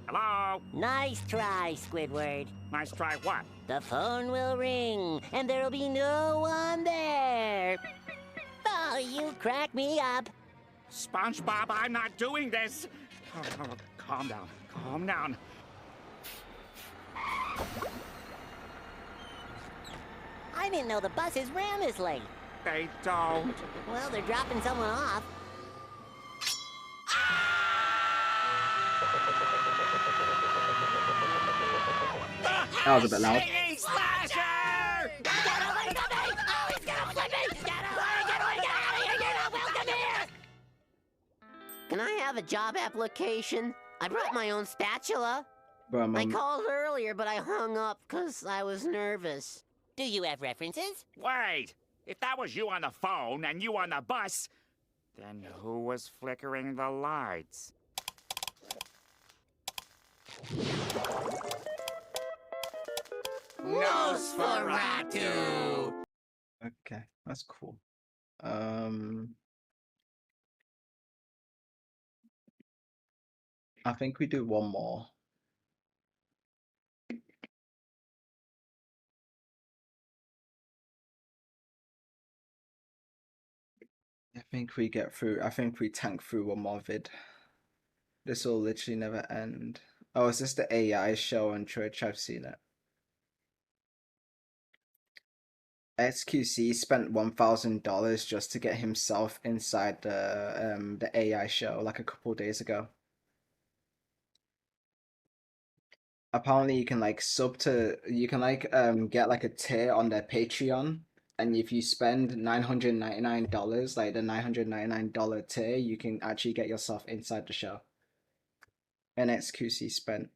Hello? Nice try, Squidward. Nice try what? The phone will ring, and there'll be no one there. Oh, you crack me up. SpongeBob, I'm not doing this. Oh, calm down. I didn't know the buses ran this late. They don't. Well, they're dropping someone off. That was a bit loud. Singing slasher! Get away from me! Oh, he's gonna flip me! Get away, get out of here! You're not welcome here! Can I have a job application? I brought my own spatula. I called earlier, but I hung up because I was nervous. Do you have references? Wait! If that was you on the phone and you on the bus, then who was flickering the lights? Nosferatu! Okay, that's cool. I think we do one more. I think we tank through one more vid. This will literally never end. Oh, is this the AI show on Twitch? I've seen it. XQC spent $1,000 just to get himself inside the AI show like a couple days ago. Apparently you can like get like a tier on their Patreon, and if you spend $999, like the $999 tier, you can actually get yourself inside the show. And XQC spent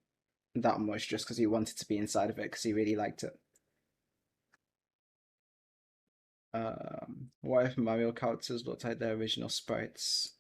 that much just because he wanted to be inside of it because he really liked it. What if Mario characters looked like their original sprites?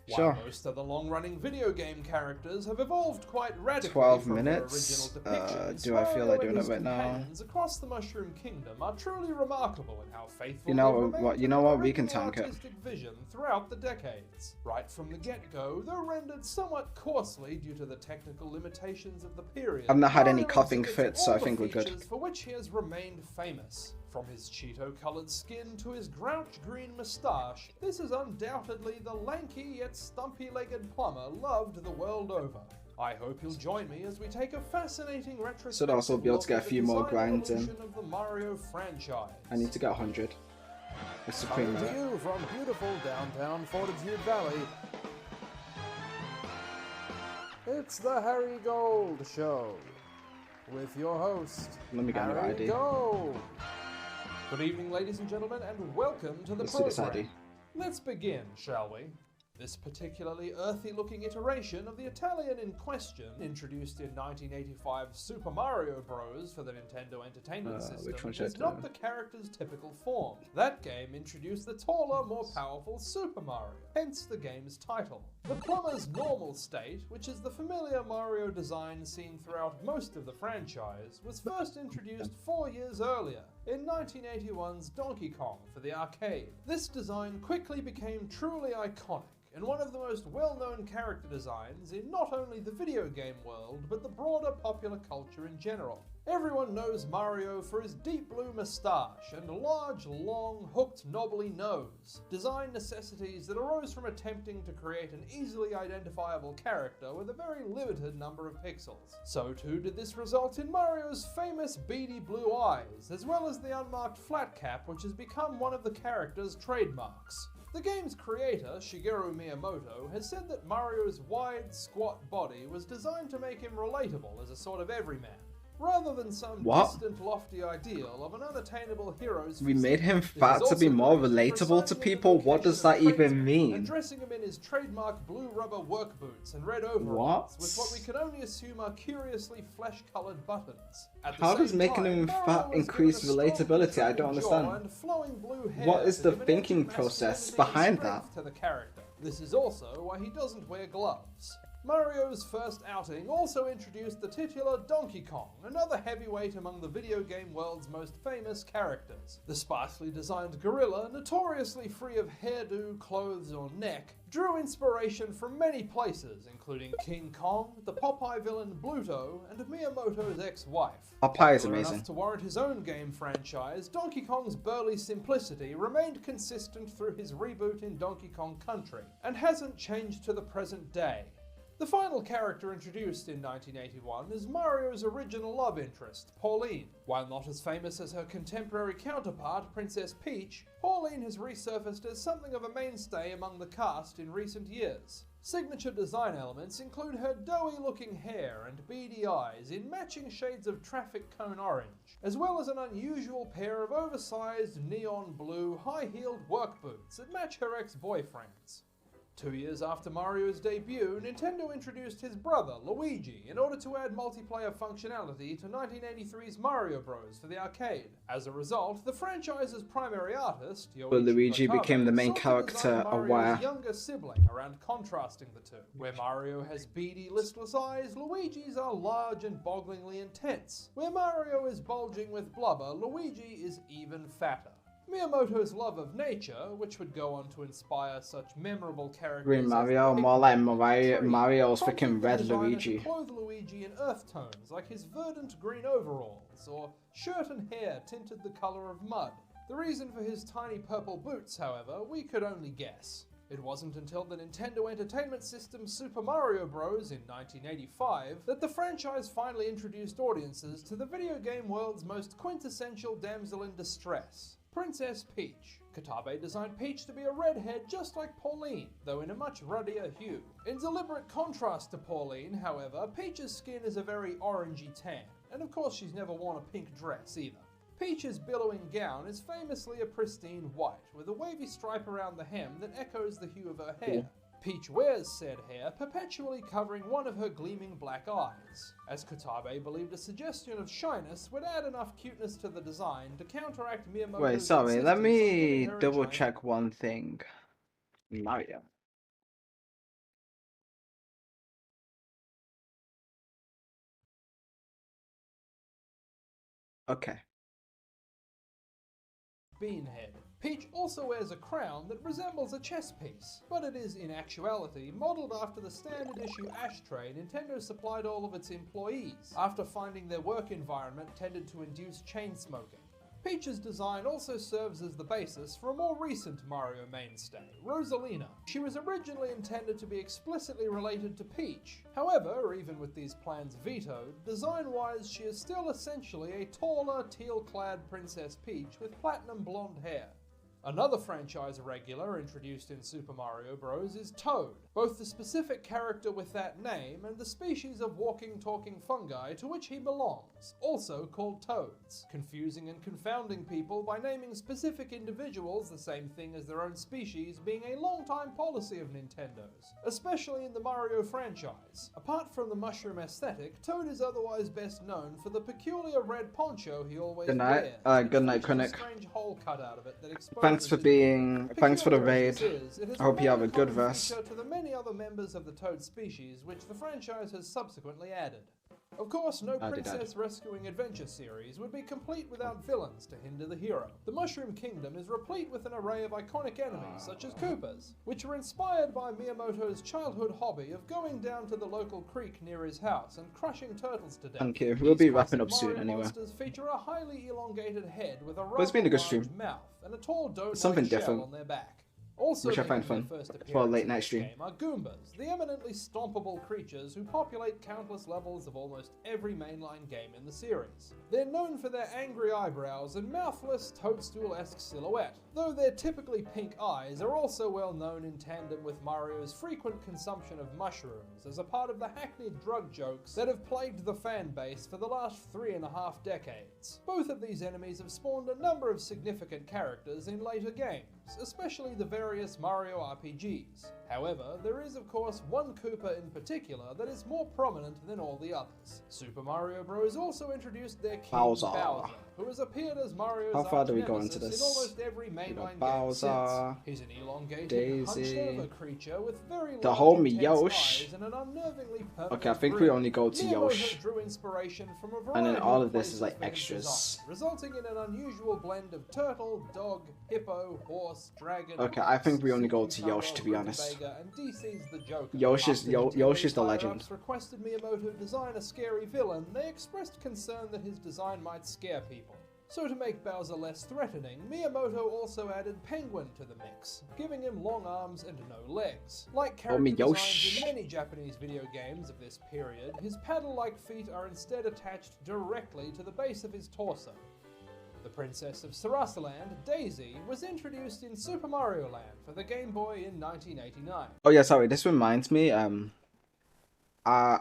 While most of the long-running video game characters have evolved quite radically 12 from minutes. their original depictions, Do I feel like doing Mario it and right his now? companions across the Mushroom Kingdom are truly remarkable in how faithful You know they what? remain You to know their what? We can original tank it. artistic vision throughout the decades. Right from the get-go, though rendered somewhat coarsely due to the technical limitations of the period, I've not had any Mario coughing exhibits fits, so all I the think we're good. features for which he has remained famous. From his Cheeto-colored skin to his grouch-green moustache, this is undoubtedly the lanky yet stumpy-legged plumber loved the world over. I hope you'll join me as we take a fascinating retrospective Should also be able to get a look at few the more design grinds in. evolution of the Mario franchise. I need to get 100. It's supreme. Coming to you from beautiful downtown Fortitude Valley, it's the Harry Gold Show with your host, Let me get my Harry ID. Gold. Good evening, ladies and gentlemen, and welcome to the Let's do this program. ID. Let's begin, shall we? This particularly earthy-looking iteration of the Italian in question, introduced in 1985 Super Mario Bros. For the Nintendo Entertainment which System, one should is I not do? the character's typical form. That game introduced the taller, more powerful Super Mario, hence the game's title. The plumber's normal state, which is the familiar Mario design seen throughout most of the franchise, was first introduced 4 years earlier, in 1981's Donkey Kong for the arcade. This design quickly became truly iconic, and one of the most well-known character designs in not only the video game world, but the broader popular culture in general. Everyone knows Mario for his deep blue moustache and large, long, hooked, knobbly nose, design necessities that arose from attempting to create an easily identifiable character with a very limited number of pixels. So too did this result in Mario's famous beady blue eyes, as well as the unmarked flat cap, which has become one of the character's trademarks. The game's creator, Shigeru Miyamoto, has said that Mario's wide, squat body was designed to make him relatable as a sort of everyman, rather than some distant, lofty ideal of an unattainable hero's We physique. made him This is fat to also be more the reason for relatable to assigning him people. the What does that vocation of even tradesman mean? And dressing him in his trademark blue rubber work boots and red overalls What? with what we can only assume are curiously flesh-colored buttons. At the How same does making time, him Mario fat was increase given a strong relatability? I don't jaw understand. and flowing blue hair What is to the give an thinking edge of process masculinity and behind strength that? to the character. This is also why he doesn't wear gloves. Mario's first outing also introduced the titular Donkey Kong, another heavyweight among the video game world's most famous characters. The sparsely designed gorilla, notoriously free of hairdo, clothes, or neck, drew inspiration from many places, including King Kong, the Popeye villain Bluto, and Miyamoto's ex-wife. Popeye is Similar amazing. enough to warrant his own game franchise, Donkey Kong's burly simplicity remained consistent through his reboot in Donkey Kong Country, and hasn't changed to the present day. The final character introduced in 1981 is Mario's original love interest, Pauline. While not as famous as her contemporary counterpart, Princess Peach, Pauline has resurfaced as something of a mainstay among the cast in recent years. Signature design elements include her doughy-looking hair and beady eyes in matching shades of traffic cone orange, as well as an unusual pair of oversized neon blue high-heeled work boots that match her ex-boyfriend's. 2 years after Mario's debut, Nintendo introduced his brother, Luigi, in order to add multiplayer functionality to 1983's Mario Bros. For the arcade. As a result, the franchise's primary artist, But Luigi Watanabe, became the main sought to character design a Mario's while. younger sibling around contrasting the two. Where Mario has beady, listless eyes, Luigi's are large and bogglingly intense. Where Mario is bulging with blubber, Luigi is even fatter. Miyamoto's love of nature, which would go on to inspire such memorable characters Green as Mario, the more like Pigman tree, Mario's prompted freaking the red designer Luigi. to clothe Luigi in earth tones, like his verdant green overalls, or shirt and hair tinted the color of mud. The reason for his tiny purple boots, however, we could only guess. It wasn't until the Nintendo Entertainment System Super Mario Bros. In 1985 that the franchise finally introduced audiences to the video game world's most quintessential damsel in distress, Princess Peach. Katabe designed Peach to be a redhead just like Pauline, though in a much ruddier hue. In deliberate contrast to Pauline, however, Peach's skin is a very orangey tan, and of course she's never worn a pink dress either. Peach's billowing gown is famously a pristine white, with a wavy stripe around the hem that echoes the hue of her hair. Cool. Peach wears said hair, perpetually covering one of her gleaming black eyes, as Katabe believed a suggestion of shyness would add enough cuteness to the design to counteract Miyamoto's Wait, sorry, let insistence on me giving her a double giant check one thing. Mario. Okay. beanhead. Peach also wears a crown that resembles a chess piece, but it is in actuality modelled after the standard issue ashtray Nintendo supplied all of its employees, after finding their work environment tended to induce chain smoking. Peach's design also serves as the basis for a more recent Mario mainstay, Rosalina. She was originally intended to be explicitly related to Peach. However, even with these plans vetoed, design-wise she is still essentially a taller, teal-clad Princess Peach with platinum blonde hair. Another franchise regular introduced in Super Mario Bros. Is Toad, both the specific character with that name and the species of walking, talking fungi to which he belongs, also called Toads, confusing and confounding people by naming specific individuals the same thing as their own species being a long-time policy of Nintendo's, especially in the Mario franchise. Apart from the mushroom aesthetic, Toad is otherwise best known for the peculiar red poncho he always Good night. wears. Good night, A Kunnik. strange hole cut out of it that exposes Thanks for the raid. I hope you have a good verse. to the many other members of the Toad species, which the franchise has subsequently added. Of course, no Princess Rescuing Adventure series would be complete without villains to hinder the hero. The Mushroom Kingdom is replete with an array of iconic enemies, such as Koopas, which were inspired by Miyamoto's childhood hobby of going down to the local creek near his house and crushing turtles to death. Thank you. We'll be These wrapping classic up soon Mario anyway. monsters feature a highly elongated head with a But it's been a good rather stream. large mouth and a tall dome-like Something shell different. on their back. Also Which I find making their fun first for a appearance late in night this stream. game are Goombas, the eminently stompable creatures who populate countless levels of almost every mainline game in the series. They're known for their angry eyebrows and mouthless, toadstool-esque silhouette, though their typically pink eyes are also well known in tandem with Mario's frequent consumption of mushrooms as a part of the hackneyed drug jokes that have plagued the fan base for the last 3.5 decades. Both of these enemies have spawned a number of significant characters in later games, especially the various Mario RPGs. However, there is of course one Koopa in particular that is more prominent than all the others. Super Mario Bros. Also introduced their King Bowser. who has appeared as Mario's How far do we go arch-nemesis into this? in almost every We mainline got game Bowser, since. He's an elongated, Daisy, hunched-over creature with very the large, homie intense Yosh. eyes and an unnervingly permanent Okay, I think we grin. only go to Miyamoto Yosh. drew inspiration from a And then variety all of this places is like for his extras. design, resulting in an unusual blend of turtle, dog, hippo, horse, dragon. Okay, I think we only go to cucumber, Yosh, to be honest. rutabaga, and DC's the Joker. Yosh is After Yosh is the Nintendo legend. higher-ups requested Miyamoto design a scary villain, they expressed concern that his design might scare people. So to make Bowser less threatening, Miyamoto also added Penguin to the mix, giving him long arms and no legs. Like character designs in many Japanese video games of this period, his paddle-like feet are instead attached directly to the base of his torso. The Princess of Sarasaland, Daisy, was introduced in Super Mario Land for the Game Boy in 1989. Oh yeah, sorry, this reminds me, I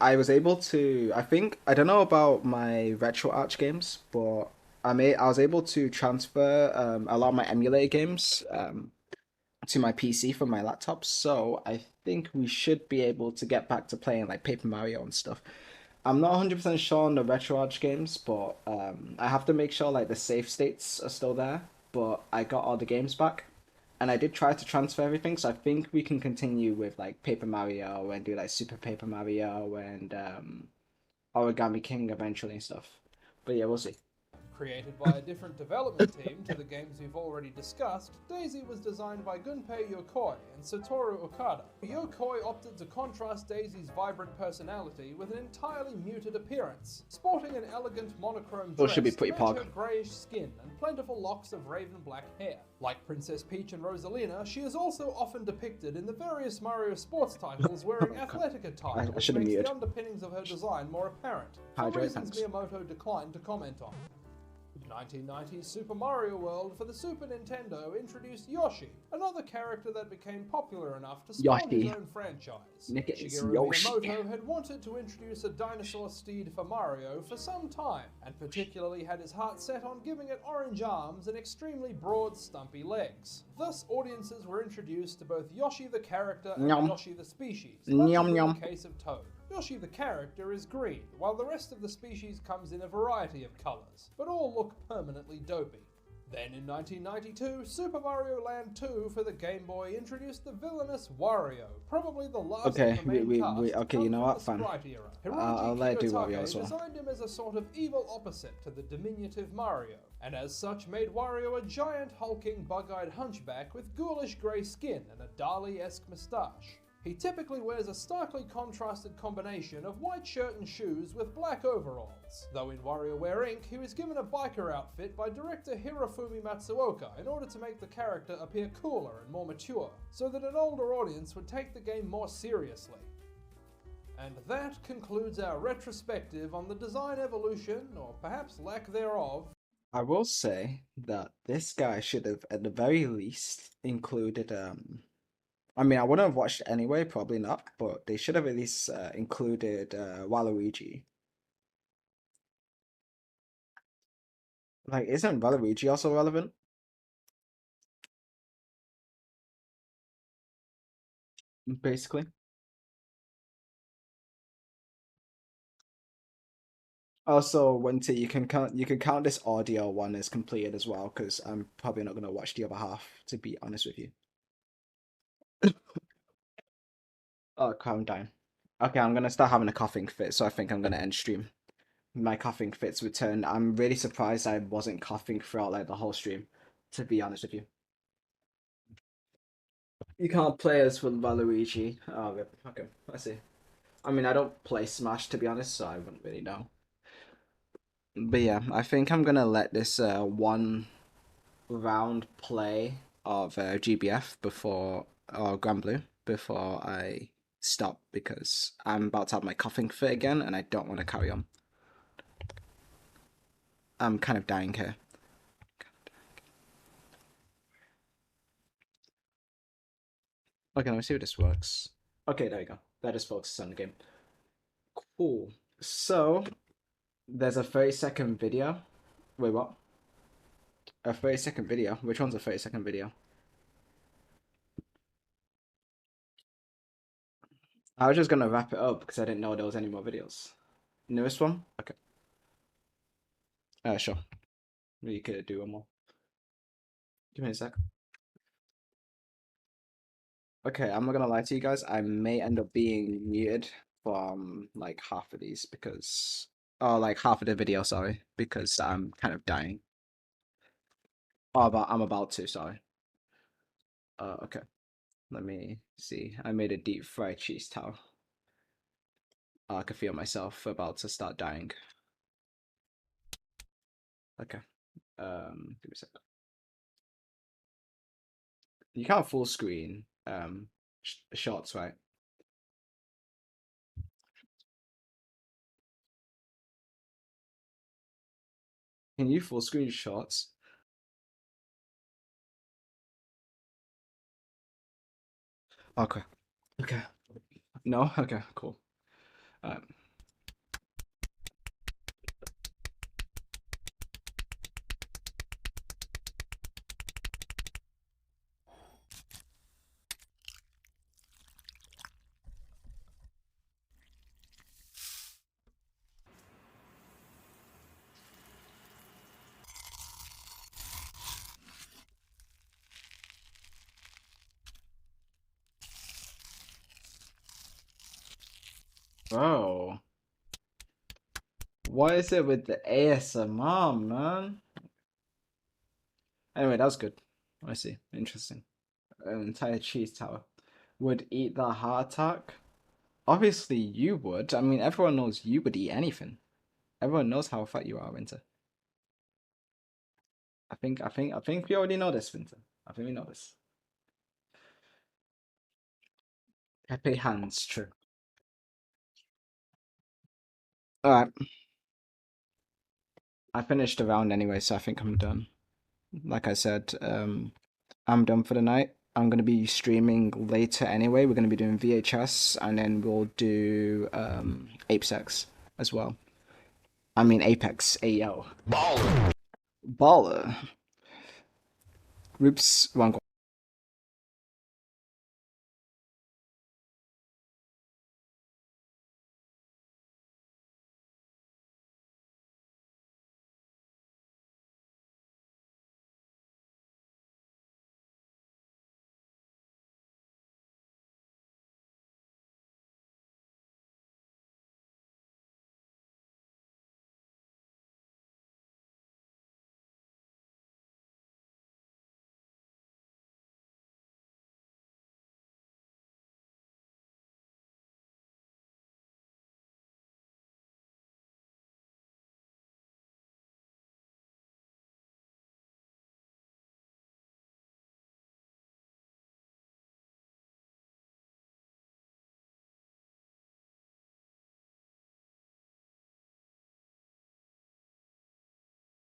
was able to, I don't know about my RetroArch games, but I was able to transfer a lot of my emulator games to my PC from my laptop, so I think we should be able to get back to playing like Paper Mario and stuff. I'm not 100% sure on the RetroArch games, but I have to make sure like the save states are still there, but I got all the games back. And I did try to transfer everything, so I think we can continue with like Paper Mario and do like Super Paper Mario and Origami King eventually and stuff. But yeah, we'll see. Created by a different development team to the games we've already discussed, Daisy was designed by Gunpei Yokoi and Satoru Okada. Yokoi opted to contrast Daisy's vibrant personality with an entirely muted appearance, sporting an elegant monochrome dress should be pretty to match her pog. greyish skin and plentiful locks of raven black hair. Like Princess Peach and Rosalina, she is also often depicted in the various Mario sports titles wearing athletic attire, which should have makes muted. the underpinnings of her design more apparent, for Hydrate, reasons thanks. Miyamoto declined to comment on. 1990's Super Mario World for the Super Nintendo introduced Yoshi, another character that became popular enough to spawn Yoshi. his own franchise. Nick, it's Shigeru Yoshi. Miyamoto had wanted to introduce a dinosaur steed for Mario for some time, and particularly had his heart set on giving it orange arms and extremely broad, stumpy legs. Thus, audiences were introduced to both Yoshi the character and Nyam. Yoshi the species, much Nyam, as in nyam. the case of Toad. Yoshi the character is green, while the rest of the species comes in a variety of colours, but all look permanently dopey. Then in 1992, Super Mario Land 2 for the Game Boy introduced the villainous Wario, probably the last Okay, of the main cast okay, come you know from what, the fine. Sprite era. I'll Hiroji let it do Kiyotake Wario as well. designed him as a sort of evil opposite to the diminutive Mario, and as such made Wario a giant hulking bug-eyed hunchback with ghoulish grey skin and a Dali-esque moustache. He typically wears a starkly contrasted combination of white shirt and shoes with black overalls, though in WarioWare Inc. he was given a biker outfit by director Hirofumi Matsuoka in order to make the character appear cooler and more mature, so that an older audience would take the game more seriously. And that concludes our retrospective on the design evolution, or perhaps lack thereof. I will say that this guy should have, at the very least, included. I mean, I wouldn't have watched it anyway, probably not, but they should have at least included Waluigi. Like, isn't Waluigi also relevant? Basically. Also, Winter, you can count this audio one as completed as well, because I'm probably not gonna watch the other half, to be honest with you. Oh, calm down. Okay, I'm gonna start having a coughing fit, so I think I'm gonna end stream. My coughing fits returned. I'm really surprised I wasn't coughing throughout like the whole stream, to be honest with you. You can't play as for Waluigi. Oh, okay, I see. I mean, I don't play Smash, to be honest, so I wouldn't really know. But yeah, I think I'm gonna let this one round play of GBF before, or Grand Blue, before I stop, because I'm about to have my coughing fit again and I don't want to carry on. I'm kind of dying here. Okay, let me see if this works. Okay, there you go. That just focuses on the game. Cool. So, there's a 30-second video. Wait, what? A 30-second video? Which one's a 30-second video? I was just gonna wrap it up because I didn't know there was any more videos. Newest one? Okay. Sure. You could do one more. Give me a sec. Okay, I'm not gonna lie to you guys. I may end up being muted from like half of these because, oh, like half of the video, sorry, because I'm kind of dying. Oh, I'm about to, sorry. Okay. Let me see. I made a deep fried cheese towel. I can feel myself about to start dying. Okay. Give me a sec. You can't full screen shots, right? Can you full screen shots? Okay. Okay. No? Okay, cool. Bro. What is it with the ASMR, man? Anyway, that was good. I see. Interesting. An entire cheese tower. Would eat the heart attack? Obviously you would. I mean, everyone knows you would eat anything. Everyone knows how fat you are, Winter. I think we already know this, Winter. I think we know this. Pepe hands, true. Alright. I finished the round anyway, so I think I'm done. Like I said, I'm done for the night. I'm going to be streaming later anyway. We're going to be doing VHS, and then we'll do Apex as well. I mean Apex, AO. Baller. Baller. Roops, wrong one.